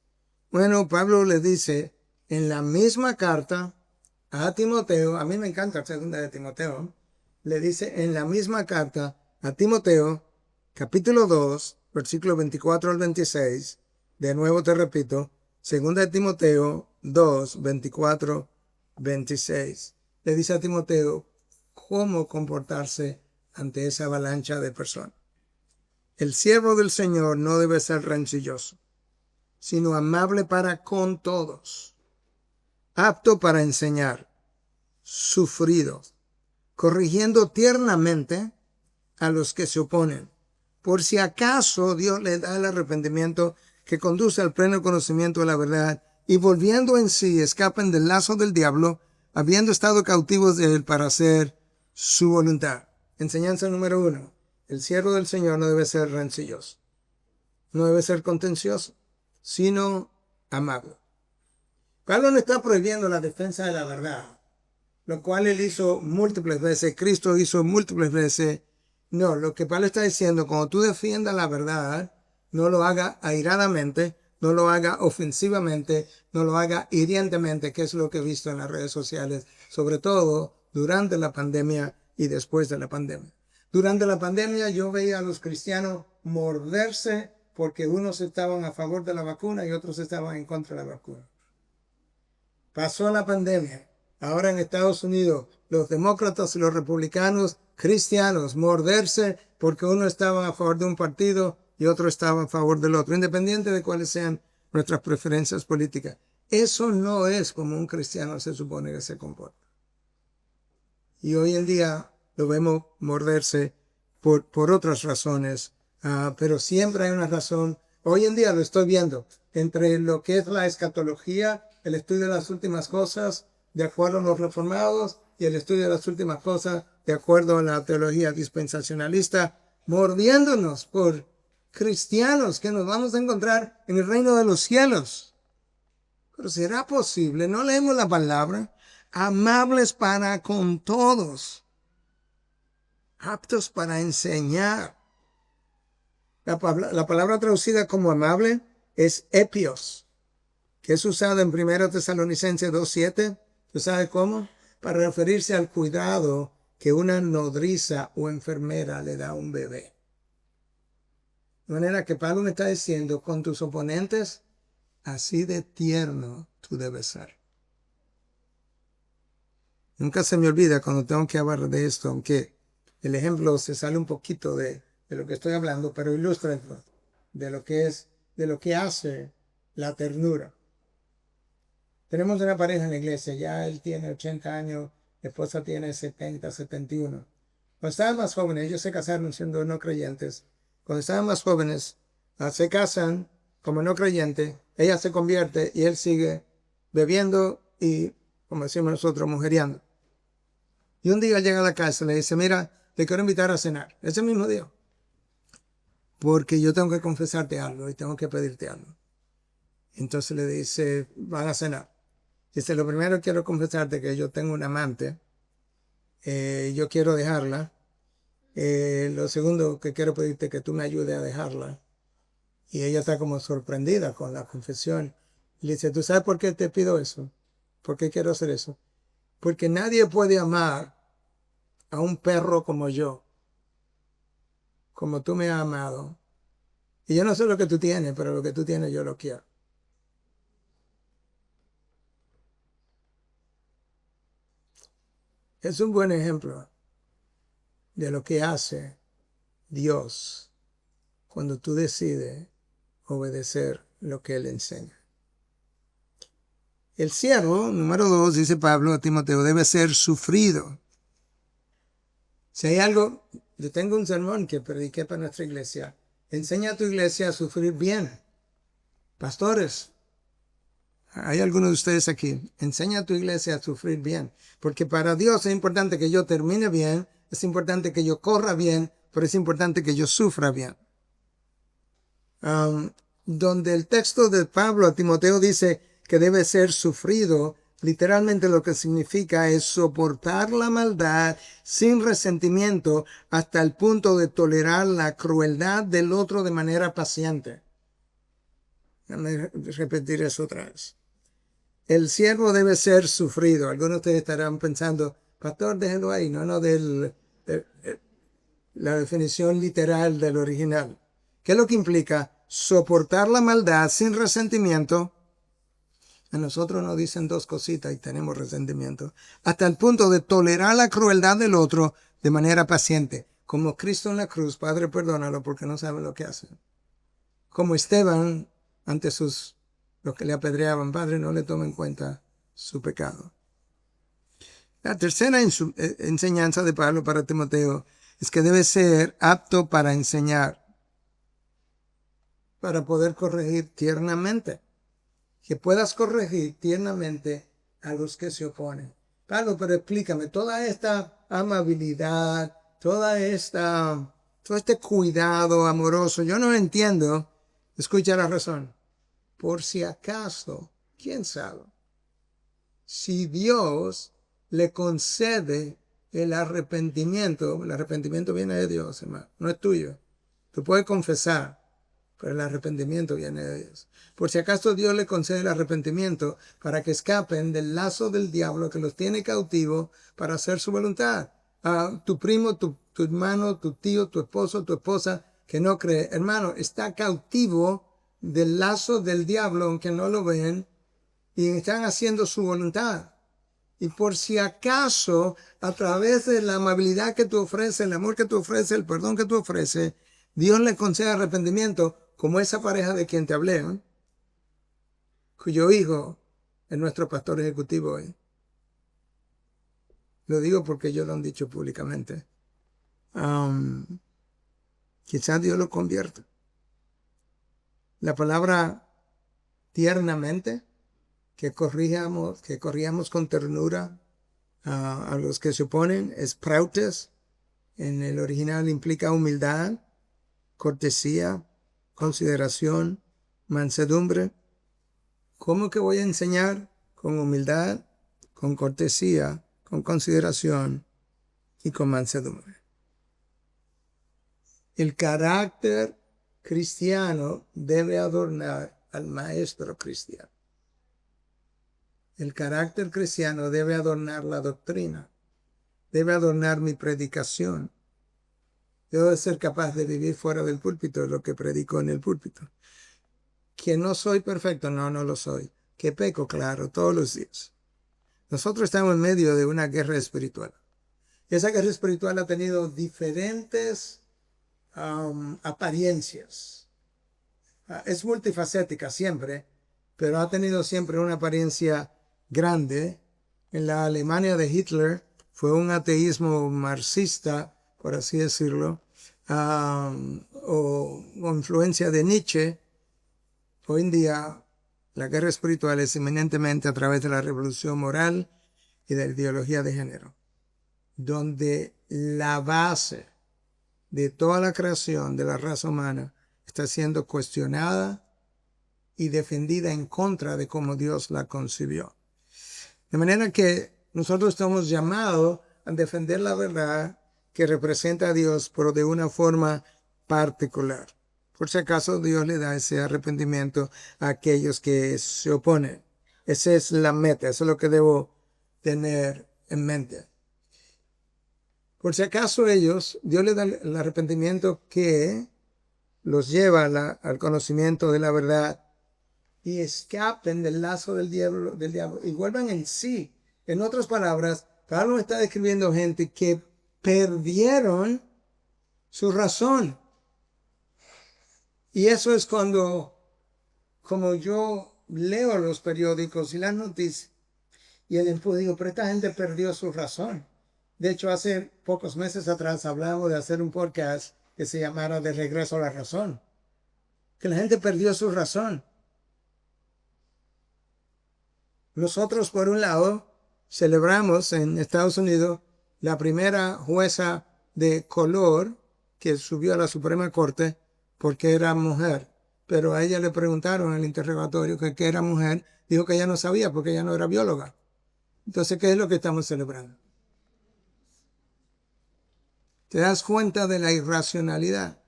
Bueno, Pablo le dice en la misma carta a Timoteo, a mí me encanta la segunda de Timoteo, le dice en la misma carta a Timoteo, capítulo 2, versículos 24 al 26, de nuevo te repito, segunda de Timoteo 2, 24, 26, le dice a Timoteo cómo comportarse ante esa avalancha de personas. El siervo del Señor no debe ser rencilloso, sino amable para con todos, apto para enseñar, sufrido, corrigiendo tiernamente a los que se oponen, por si acaso Dios le da el arrepentimiento que conduce al pleno conocimiento de la verdad, y volviendo en sí escapen del lazo del diablo, habiendo estado cautivos de él para hacer su voluntad. Enseñanza número 1. El siervo del Señor no debe ser rencilloso, no debe ser contencioso, sino amable. Pablo no está prohibiendo la defensa de la verdad, lo cual él hizo múltiples veces, Cristo hizo múltiples veces. No, lo que Pablo está diciendo, cuando tú defiendas la verdad, no lo haga airadamente, no lo haga ofensivamente, no lo haga hirientemente, que es lo que he visto en las redes sociales, sobre todo durante la pandemia y después de la pandemia. Durante la pandemia yo veía a los cristianos morderse porque unos estaban a favor de la vacuna y otros estaban en contra de la vacuna. Pasó la pandemia. Ahora en Estados Unidos, los demócratas y los republicanos cristianos morderse porque uno estaba a favor de un partido y otro estaba a favor del otro, independiente de cuáles sean nuestras preferencias políticas. Eso no es como un cristiano se supone que se comporta. Y hoy en día lo vemos morderse por otras razones, pero siempre hay una razón. Hoy en día lo estoy viendo entre lo que es la escatología, el estudio de las últimas cosas de acuerdo a los reformados y el estudio de las últimas cosas de acuerdo a la teología dispensacionalista, mordiéndonos por cristianos que nos vamos a encontrar en el reino de los cielos. Pero ¿será posible? No leemos la palabra. Amables para con todos, aptos para enseñar. La palabra traducida como amable es epios, que es usada en 1 Tesalonicenses 2:7. ¿Tú sabes cómo? Para referirse al cuidado que una nodriza o enfermera le da a un bebé. De manera que Pablo me está diciendo, con tus oponentes, así de tierno tú debes ser. Nunca se me olvida cuando tengo que hablar de esto, aunque el ejemplo se sale un poquito de lo que estoy hablando, pero ilustra de lo que hace la ternura. Tenemos una pareja en la iglesia, ya él tiene 80 años, la esposa tiene 70, 71. Cuando estaban más jóvenes, ellos se casaron siendo no creyentes. Cuando estaban más jóvenes, se casan como no creyente, ella se convierte y él sigue bebiendo y, como decimos nosotros, mujeriando. Y un día llega a la casa y le dice, mira, te quiero invitar a cenar. Ese mismo día. Porque yo tengo que confesarte algo y tengo que pedirte algo. Entonces le dice, van a cenar. Dice, lo primero quiero confesarte que yo tengo una amante. Yo quiero dejarla. Lo segundo que quiero pedirte que tú me ayudes a dejarla. Y ella está como sorprendida con la confesión. Y le dice, ¿tú sabes por qué te pido eso? ¿Por qué quiero hacer eso? Porque nadie puede amar a un perro como yo, como tú me has amado. Y yo no sé lo que tú tienes, pero lo que tú tienes yo lo quiero. Es un buen ejemplo de lo que hace Dios cuando tú decides obedecer lo que Él enseña. El siervo, número 2, dice Pablo a Timoteo, debe ser sufrido. Si hay algo, yo tengo un sermón que prediqué para nuestra iglesia. Enseña a tu iglesia a sufrir bien. Pastores, hay algunos de ustedes aquí. Enseña a tu iglesia a sufrir bien. Porque para Dios es importante que yo termine bien, es importante que yo corra bien, pero es importante que yo sufra bien. Donde el texto de Pablo a Timoteo dice que debe ser sufrido, literalmente lo que significa es soportar la maldad sin resentimiento hasta el punto de tolerar la crueldad del otro de manera paciente. Déjame repetir eso otra vez. el siervo debe ser sufrido. Algunos de ustedes estarán pensando, pastor, déjenlo ahí, no la definición literal del original. ¿Qué es lo que implica? Soportar la maldad sin resentimiento. A nosotros nos dicen dos cositas y tenemos resentimiento. Hasta el punto de tolerar la crueldad del otro de manera paciente. Como Cristo en la cruz, Padre, perdónalo porque no saben lo que hacen. Como Esteban ante los que le apedreaban, Padre, no le tome en cuenta su pecado. La tercera enseñanza de Pablo para Timoteo es que debe ser apto para enseñar, para poder corregir tiernamente. Que puedas corregir tiernamente a los que se oponen. Pablo, pero explícame, toda esta amabilidad, todo este cuidado amoroso, yo no entiendo. Escucha la razón. Por si acaso, ¿quién sabe? Si Dios le concede el arrepentimiento viene de Dios, hermano, no es tuyo. Tú puedes confesar, pero el arrepentimiento viene de Dios. Por si acaso Dios le concede el arrepentimiento para que escapen del lazo del diablo que los tiene cautivos para hacer su voluntad. Tu primo, tu hermano, tu tío, tu esposo, tu esposa que no cree, hermano, está cautivo del lazo del diablo, aunque no lo ven, y están haciendo su voluntad. Y por si acaso, a través de la amabilidad que tú ofreces, el amor que tú ofreces, el perdón que tú ofreces, Dios le concede arrepentimiento, como esa pareja de quien te hablé, ¿eh? Cuyo hijo es nuestro pastor ejecutivo hoy. Lo digo porque ellos lo han dicho públicamente. Quizás Dios lo convierta. La palabra tiernamente, que corríamos con ternura a los que se oponen, es prautes. En el original implica humildad, cortesía, consideración, mansedumbre. ¿Cómo que voy a enseñar? Con humildad, con cortesía, con consideración y con mansedumbre. El carácter cristiano debe adornar al maestro cristiano. El carácter cristiano debe adornar la doctrina, debe adornar mi predicación. Yo debo ser capaz de vivir fuera del púlpito lo que predico en el púlpito. Que no soy perfecto, no lo soy. Que peco, claro, todos los días. Nosotros estamos en medio de una guerra espiritual. Esa guerra espiritual ha tenido diferentes apariencias. Es multifacética siempre, pero ha tenido siempre una apariencia grande. En la Alemania de Hitler fue un ateísmo marxista, por así decirlo, o influencia de Nietzsche. Hoy en día la guerra espiritual es eminentemente a través de la revolución moral y de la ideología de género, donde la base de toda la creación de la raza humana está siendo cuestionada y defendida en contra de cómo Dios la concibió. De manera que nosotros estamos llamados a defender la verdad que representa a Dios, pero de una forma particular. Por si acaso Dios le da ese arrepentimiento a aquellos que se oponen. Esa es la meta, eso es lo que debo tener en mente. Por si acaso Dios le da el arrepentimiento que los lleva al conocimiento de la verdad y escapen del lazo del diablo y vuelvan en sí. En otras palabras, Pablo está describiendo gente que perdieron su razón. Y eso es como yo leo los periódicos y las noticias, y después digo, pero esta gente perdió su razón. De hecho, hace pocos meses atrás hablamos de hacer un podcast que se llamara De Regreso a la Razón. Que la gente perdió su razón. Nosotros, por un lado, celebramos en Estados Unidos la primera jueza de color que subió a la Suprema Corte porque era mujer. Pero a ella le preguntaron en el interrogatorio que era mujer. Dijo que ella no sabía porque ella no era bióloga. Entonces, ¿qué es lo que estamos celebrando? ¿Te das cuenta de la irracionalidad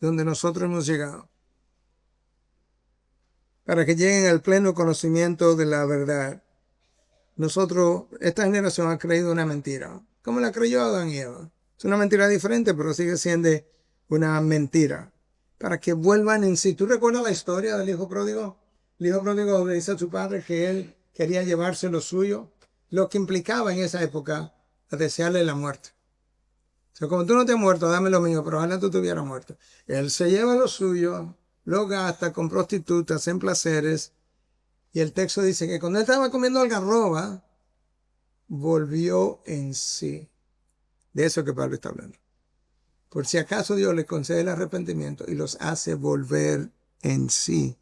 donde nosotros hemos llegado? para que lleguen al pleno conocimiento de la verdad. Esta generación ha creído una mentira, como la creyó Adán y Eva. Es una mentira diferente, pero sigue siendo una mentira. Para que vuelvan en sí. ¿Tú recuerdas la historia del hijo pródigo? El hijo pródigo le dice a su padre que él quería llevarse lo suyo, lo que implicaba en esa época a desearle la muerte. O sea, como tú no te has muerto, dame lo mío, pero ojalá tú te hubieras muerto. Él se lleva lo suyo, lo gasta con prostitutas, en placeres. Y el texto dice que cuando él estaba comiendo algarroba, volvió en sí. De eso que Pablo está hablando. Por si acaso Dios le concede el arrepentimiento y los hace volver en sí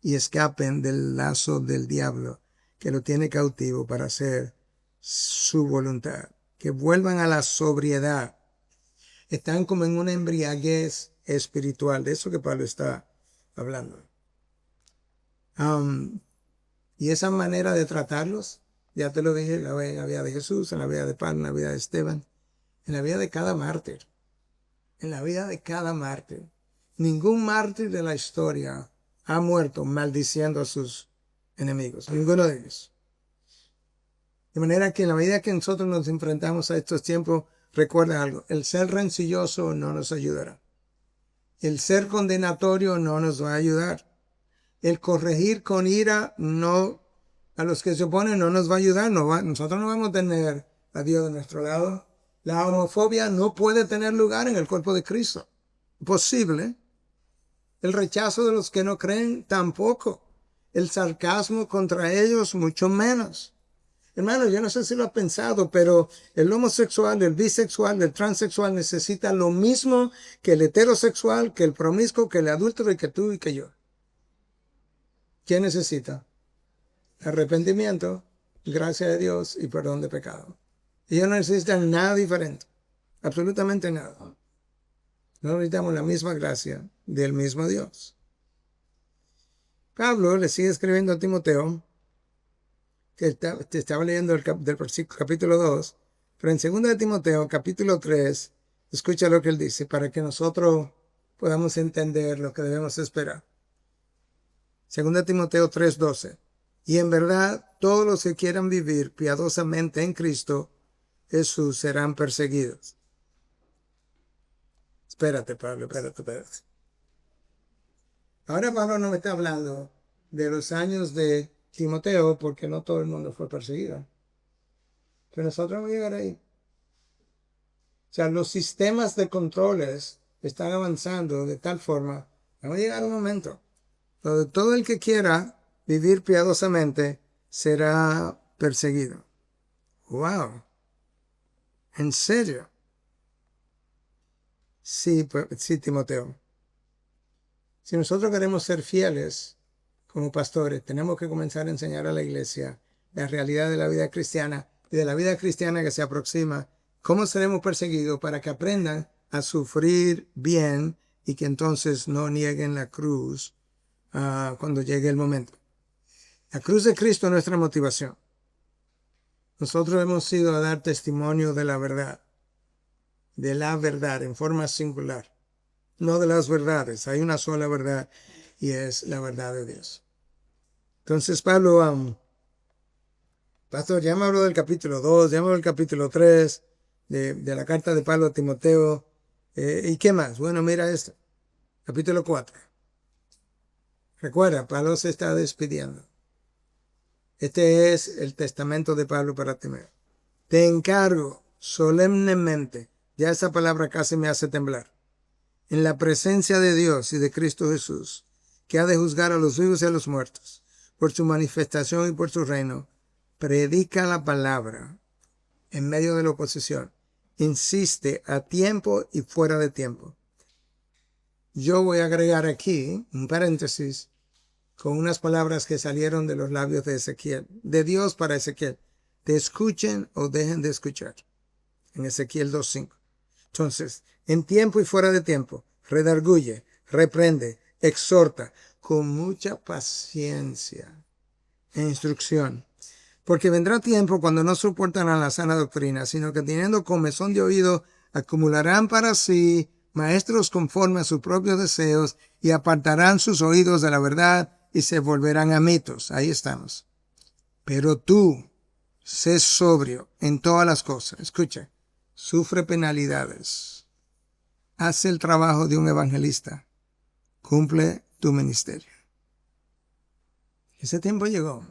y escapen del lazo del diablo que lo tiene cautivo para hacer su voluntad. Que vuelvan a la sobriedad. Están como en una embriaguez espiritual. De eso que Pablo está hablando. Y esa manera de tratarlos, ya te lo dije, en la vida de Jesús, en la vida de Pablo, en la vida de Esteban, en la vida de cada mártir. En la vida de cada mártir. Ningún mártir de la historia ha muerto maldiciendo a sus enemigos. Ninguno de ellos. De manera que en la medida que nosotros nos enfrentamos a estos tiempos, recuerda algo. El ser rencilloso no nos ayudará. El ser condenatorio no nos va a ayudar. El corregir con ira a los que se oponen no nos va a ayudar. Nosotros no vamos a tener a Dios de nuestro lado. La homofobia no puede tener lugar en el cuerpo de Cristo. Imposible. El rechazo de los que no creen tampoco. El sarcasmo contra ellos mucho menos. Hermano, yo no sé si lo has pensado, pero el homosexual, el bisexual, el transexual necesita lo mismo que el heterosexual, que el promiscuo, que el adúltero y que tú y que yo. ¿Qué necesita? Arrepentimiento, gracia de Dios y perdón de pecado. Ellos no necesitan nada diferente, absolutamente nada. No necesitamos la misma gracia del mismo Dios. Pablo le sigue escribiendo a Timoteo, que te estaba leyendo del capítulo 2, pero en 2 de Timoteo, capítulo 3, escucha lo que él dice, para que nosotros podamos entender lo que debemos esperar. 2 de Timoteo 3:12. Y en verdad, todos los que quieran vivir piadosamente en Cristo Jesús serán perseguidos. Espérate, Pablo, espérate. Ahora Pablo no me está hablando de los años de Timoteo, porque no todo el mundo fue perseguido. Pero nosotros vamos a llegar ahí. O sea, los sistemas de controles están avanzando de tal forma, vamos a llegar a un momento donde todo el que quiera vivir piadosamente será perseguido. ¡Wow! ¿En serio? Sí, Timoteo. Si nosotros queremos ser fieles como pastores, tenemos que comenzar a enseñar a la iglesia la realidad de la vida cristiana y de la vida cristiana que se aproxima. ¿Cómo seremos perseguidos para que aprendan a sufrir bien y que entonces no nieguen la cruz cuando llegue el momento? La cruz de Cristo es nuestra motivación. Nosotros hemos ido a dar testimonio de la verdad en forma singular, no de las verdades. Hay una sola verdad y es la verdad de Dios. Entonces Pablo, pastor, ya me habló del capítulo 2, ya me habló del capítulo 3 de la carta de Pablo a Timoteo. ¿Y qué más? Bueno, mira esto, capítulo 4. Recuerda, Pablo se está despidiendo. Este es el testamento de Pablo para Timoteo. Te encargo solemnemente, ya esa palabra casi me hace temblar, en la presencia de Dios y de Cristo Jesús, que ha de juzgar a los vivos y a los muertos, por su manifestación y por su reino, predica la palabra en medio de la oposición, insiste a tiempo y fuera de tiempo. Yo voy a agregar aquí un paréntesis con unas palabras que salieron de los labios de Ezequiel, de Dios para Ezequiel. Te escuchen o dejen de escuchar. En Ezequiel 2:5. Entonces, en tiempo y fuera de tiempo, redarguye, reprende, exhorta con mucha paciencia e instrucción. Porque vendrá tiempo cuando no soportarán la sana doctrina, sino que teniendo comezón de oído, acumularán para sí maestros conforme a sus propios deseos y apartarán sus oídos de la verdad y se volverán a mitos. Ahí estamos. Pero tú, sé sobrio en todas las cosas. Escucha, sufre penalidades. Haz el trabajo de un evangelista. Cumple tu ministerio. Ese tiempo llegó.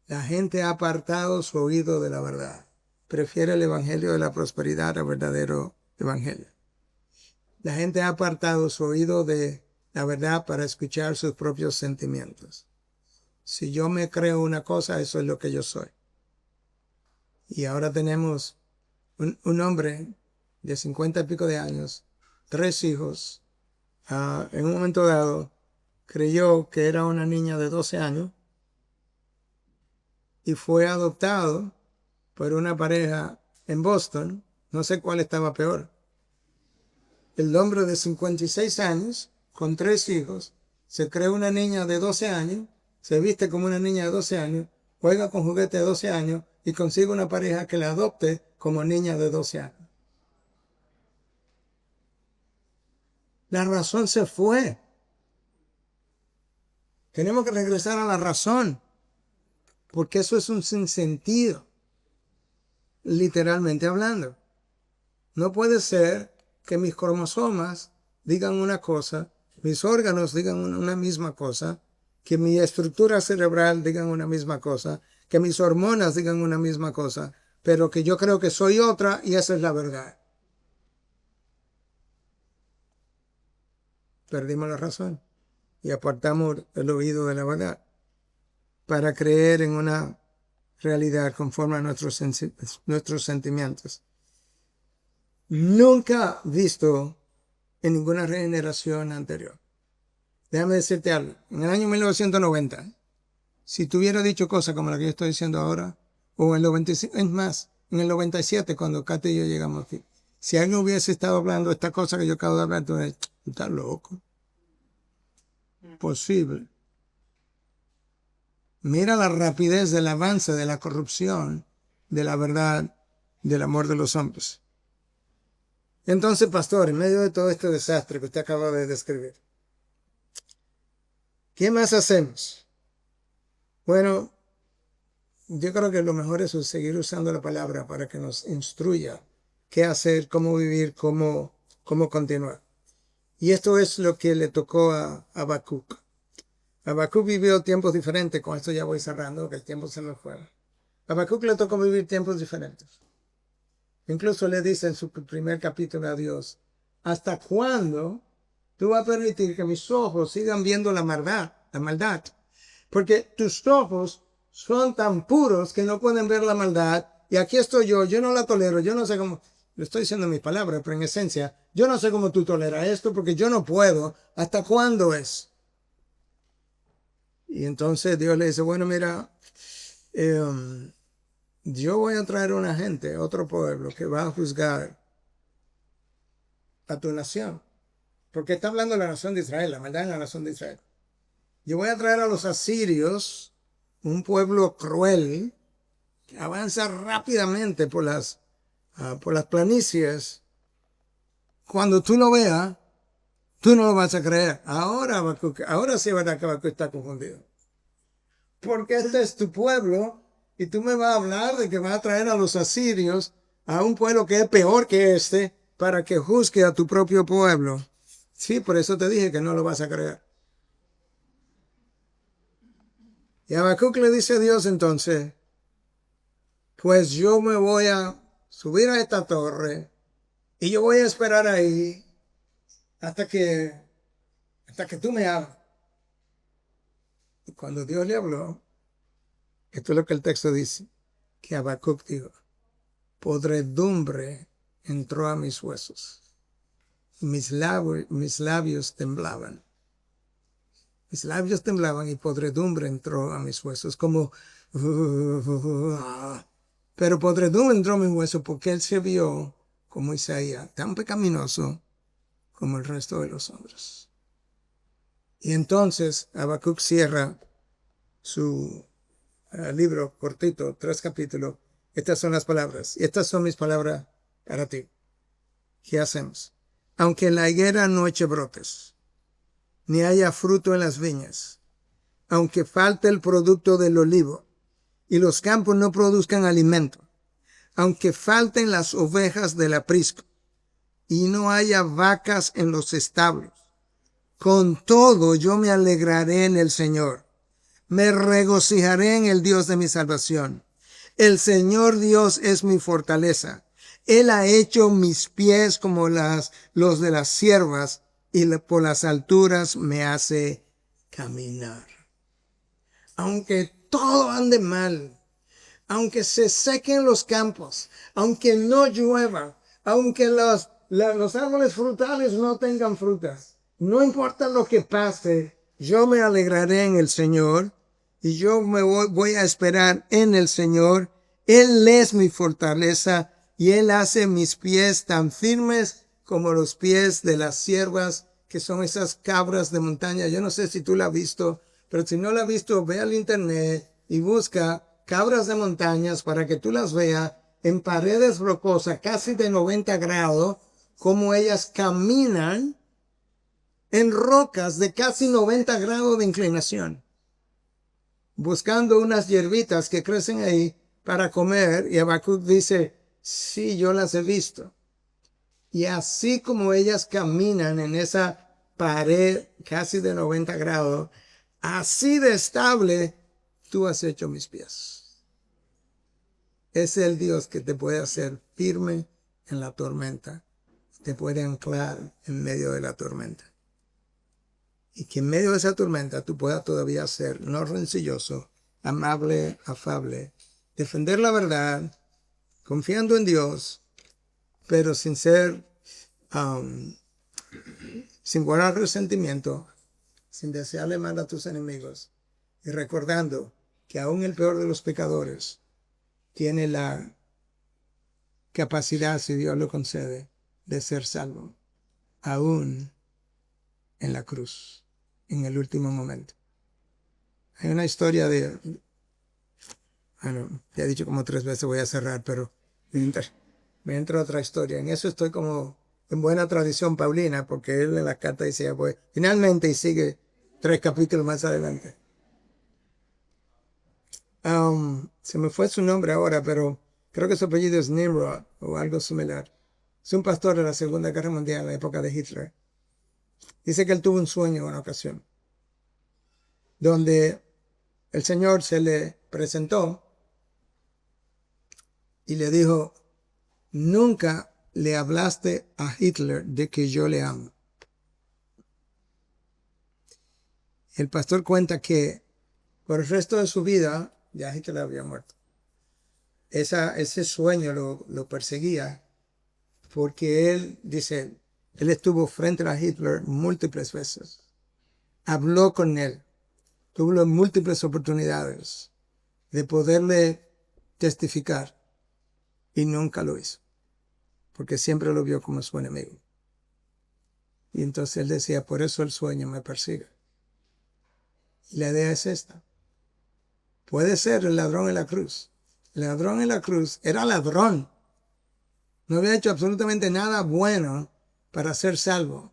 La gente ha apartado su oído de la verdad. Prefiere el evangelio de la prosperidad al verdadero evangelio. La gente ha apartado su oído de la verdad para escuchar sus propios sentimientos. Si yo me creo una cosa, eso es lo que yo soy. Y ahora tenemos un hombre de 50 y pico de años, 3 hijos. En un momento dado, creyó que era una niña de 12 años y fue adoptado por una pareja en Boston. No sé cuál estaba peor. El hombre de 56 años, con 3 hijos, se cree una niña de 12 años, se viste como una niña de 12 años, juega con juguetes de 12 años y consigue una pareja que la adopte como niña de 12 años. La razón se fue. Tenemos que regresar a la razón, porque eso es un sinsentido, literalmente hablando. No puede ser que mis cromosomas digan una cosa, mis órganos digan una misma cosa, que mi estructura cerebral digan una misma cosa, que mis hormonas digan una misma cosa, pero que yo creo que soy otra y esa es la verdad. Perdimos la razón y apartamos el oído de la verdad para creer en una realidad conforme a nuestros sentimientos. Nunca visto en ninguna generación anterior. Déjame decirte algo. En el año 1990, si tuviera dicho cosas como la que yo estoy diciendo ahora, o en el 95, es más, en el 97, cuando Katy y yo llegamos aquí, si alguien hubiese estado hablando esta cosa que yo acabo de hablar, tú estás loco. Posible. Mira la rapidez del avance de la corrupción, de la verdad, del amor de los hombres. Entonces, pastor, en medio de todo este desastre que usted acaba de describir, ¿qué más hacemos? Bueno, yo creo que lo mejor es seguir usando la palabra para que nos instruya qué hacer, cómo vivir, cómo continuar. Y esto es lo que le tocó a Habacuc. Habacuc vivió tiempos diferentes. Con esto ya voy cerrando, que el tiempo se me fue. A Habacuc le tocó vivir tiempos diferentes. Incluso le dice en su primer capítulo a Dios, ¿hasta cuándo tú vas a permitir que mis ojos sigan viendo la maldad? Porque tus ojos son tan puros que no pueden ver la maldad. Y aquí estoy yo no la tolero, yo no sé cómo, lo estoy diciendo en mis palabras, pero en esencia, yo no sé cómo tú toleras esto porque yo no puedo. ¿Hasta cuándo es? Y entonces Dios le dice, bueno, mira, yo voy a traer una gente, otro pueblo, que va a juzgar a tu nación. Porque está hablando de la nación de Israel, la maldad en la nación de Israel. Yo voy a traer a los asirios, un pueblo cruel, que avanza rápidamente por las planicies. Cuando tú lo veas, tú no lo vas a creer. Ahora sí es verdad que Habacuc está confundido. Porque este es tu pueblo y tú me vas a hablar de que vas a traer a los asirios, a un pueblo que es peor que este, para que juzgue a tu propio pueblo. Sí, por eso te dije que no lo vas a creer. Y Habacuc le dice a Dios entonces, pues yo me voy a subir a esta torre y yo voy a esperar ahí hasta que tú me hables. Y cuando Dios le habló, esto es lo que el texto dice, que Habacuc dijo, podredumbre entró a mis huesos. Mis labios temblaban. Mis labios temblaban y podredumbre entró a mis huesos. Como... Pero podredumbre entró a mis huesos porque él se vio como Isaías, tan pecaminoso como el resto de los hombres. Y entonces Habacuc cierra su libro cortito, 3 capítulos. Estas son las palabras. Y estas son mis palabras para ti. ¿Qué hacemos? Aunque la higuera no eche brotes, ni haya fruto en las viñas, aunque falte el producto del olivo y los campos no produzcan alimento, aunque falten las ovejas del aprisco y no haya vacas en los establos. Con todo yo me alegraré en el Señor, me regocijaré en el Dios de mi salvación. El Señor Dios es mi fortaleza. Él ha hecho mis pies como los de las ciervas y por las alturas me hace caminar. Aunque todo ande mal, aunque se sequen los campos, aunque no llueva, aunque los árboles frutales no tengan frutas, no importa lo que pase, yo me alegraré en el Señor y yo voy a esperar en el Señor. Él es mi fortaleza y Él hace mis pies tan firmes como los pies de las ciervas, que son esas cabras de montaña. Yo no sé si tú la has visto, pero si no la has visto, ve al internet y busca cabras de montañas para que tú las veas en paredes rocosas, casi de 90 grados, como ellas caminan en rocas de casi 90 grados de inclinación, buscando unas hierbitas que crecen ahí para comer. Y Habacuc dice, sí, yo las he visto. Y así como ellas caminan en esa pared casi de 90 grados, así de estable, tú has hecho mis pies. Es el Dios que te puede hacer firme en la tormenta, te puede anclar en medio de la tormenta. Y que en medio de esa tormenta tú puedas todavía ser no rencilloso, amable, afable, defender la verdad, confiando en Dios, pero sin ser, sin guardar resentimiento, sin desearle mal a tus enemigos, y recordando que aún el peor de los pecadores tiene la capacidad, si Dios lo concede, de ser salvo, aún en la cruz, en el último momento. Hay una historia bueno, ya he dicho como 3 veces, voy a cerrar, pero me entra otra historia. En eso estoy como en buena tradición paulina, porque él en la carta decía, pues, finalmente, y sigue 3 capítulos más adelante. Se me fue su nombre ahora, pero creo que su apellido es Nimrod o algo similar. Es un pastor de la Segunda Guerra Mundial, en la época de Hitler. Dice que él tuvo un sueño en una ocasión, donde el Señor se le presentó y le dijo, nunca le hablaste a Hitler de que yo le amo. El pastor cuenta que por el resto de su vida, ya Hitler había muerto. Ese sueño lo perseguía porque él, dice, él estuvo frente a Hitler múltiples veces. Habló con él. Tuvo múltiples oportunidades de poderle testificar y nunca lo hizo, porque siempre lo vio como su enemigo. Y entonces él decía, por eso el sueño me persigue. Y la idea es esta. Puede ser el ladrón en la cruz. El ladrón en la cruz era ladrón. No había hecho absolutamente nada bueno para ser salvo.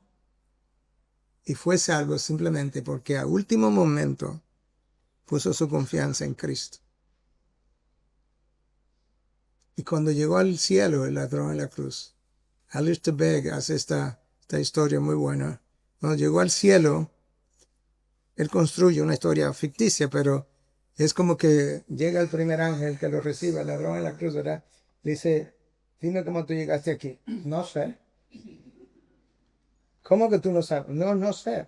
Y fue salvo simplemente porque a último momento puso su confianza en Cristo. Y cuando llegó al cielo el ladrón en la cruz, Alistair Begg hace esta historia muy buena. Cuando llegó al cielo, él construye una historia ficticia, pero es como que llega el primer ángel que lo recibe, el ladrón en la cruz, ¿verdad? Dice, dime cómo tú llegaste aquí. No sé. ¿Cómo que tú no sabes? No sé.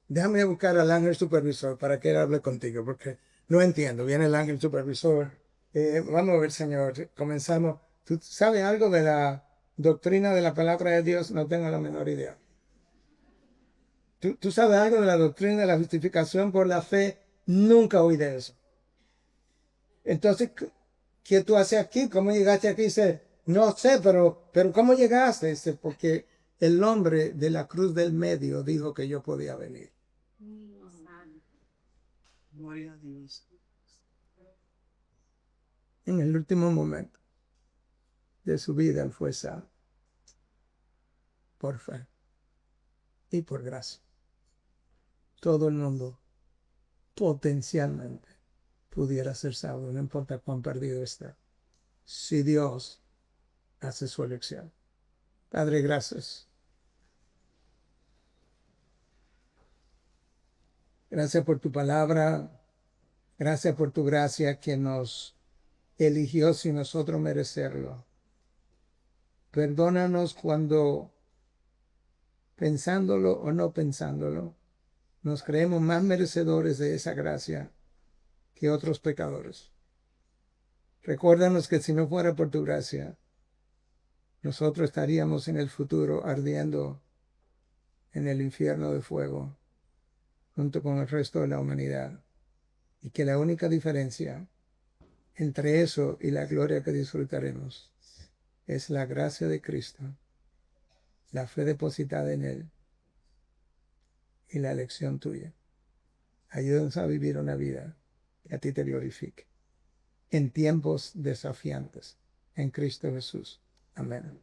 Déjame buscar al ángel supervisor para que él hable contigo, porque no entiendo. Viene el ángel supervisor. Vamos a ver, Señor. Comenzamos. ¿Tú sabes algo de la doctrina de la palabra de Dios? No tengo la menor idea. ¿Tú sabes algo de la doctrina de la justificación por la fe? Nunca oí de eso. Entonces, ¿qué tú haces aquí? ¿Cómo llegaste aquí? Dice, no sé, pero ¿cómo llegaste? Dice, porque el hombre de la cruz del medio dijo que yo podía venir. Gloria a Dios. En el último momento de su vida, él fue salvo por fe y por gracia. todo el mundo potencialmente pudiera ser salvo, no importa cuán perdido está, si Dios hace su elección. Padre, gracias. Gracias por tu palabra. Gracias por tu gracia que nos eligió sin nosotros merecerlo. Perdónanos cuando, pensándolo o no pensándolo, nos creemos más merecedores de esa gracia que otros pecadores. Recuérdanos que si no fuera por tu gracia, nosotros estaríamos en el futuro ardiendo en el infierno de fuego junto con el resto de la humanidad. Y que la única diferencia entre eso y la gloria que disfrutaremos es la gracia de Cristo, la fe depositada en Él y la elección tuya. Ayúdanos a vivir una vida que a ti te glorifique en tiempos desafiantes. En Cristo Jesús. Amén.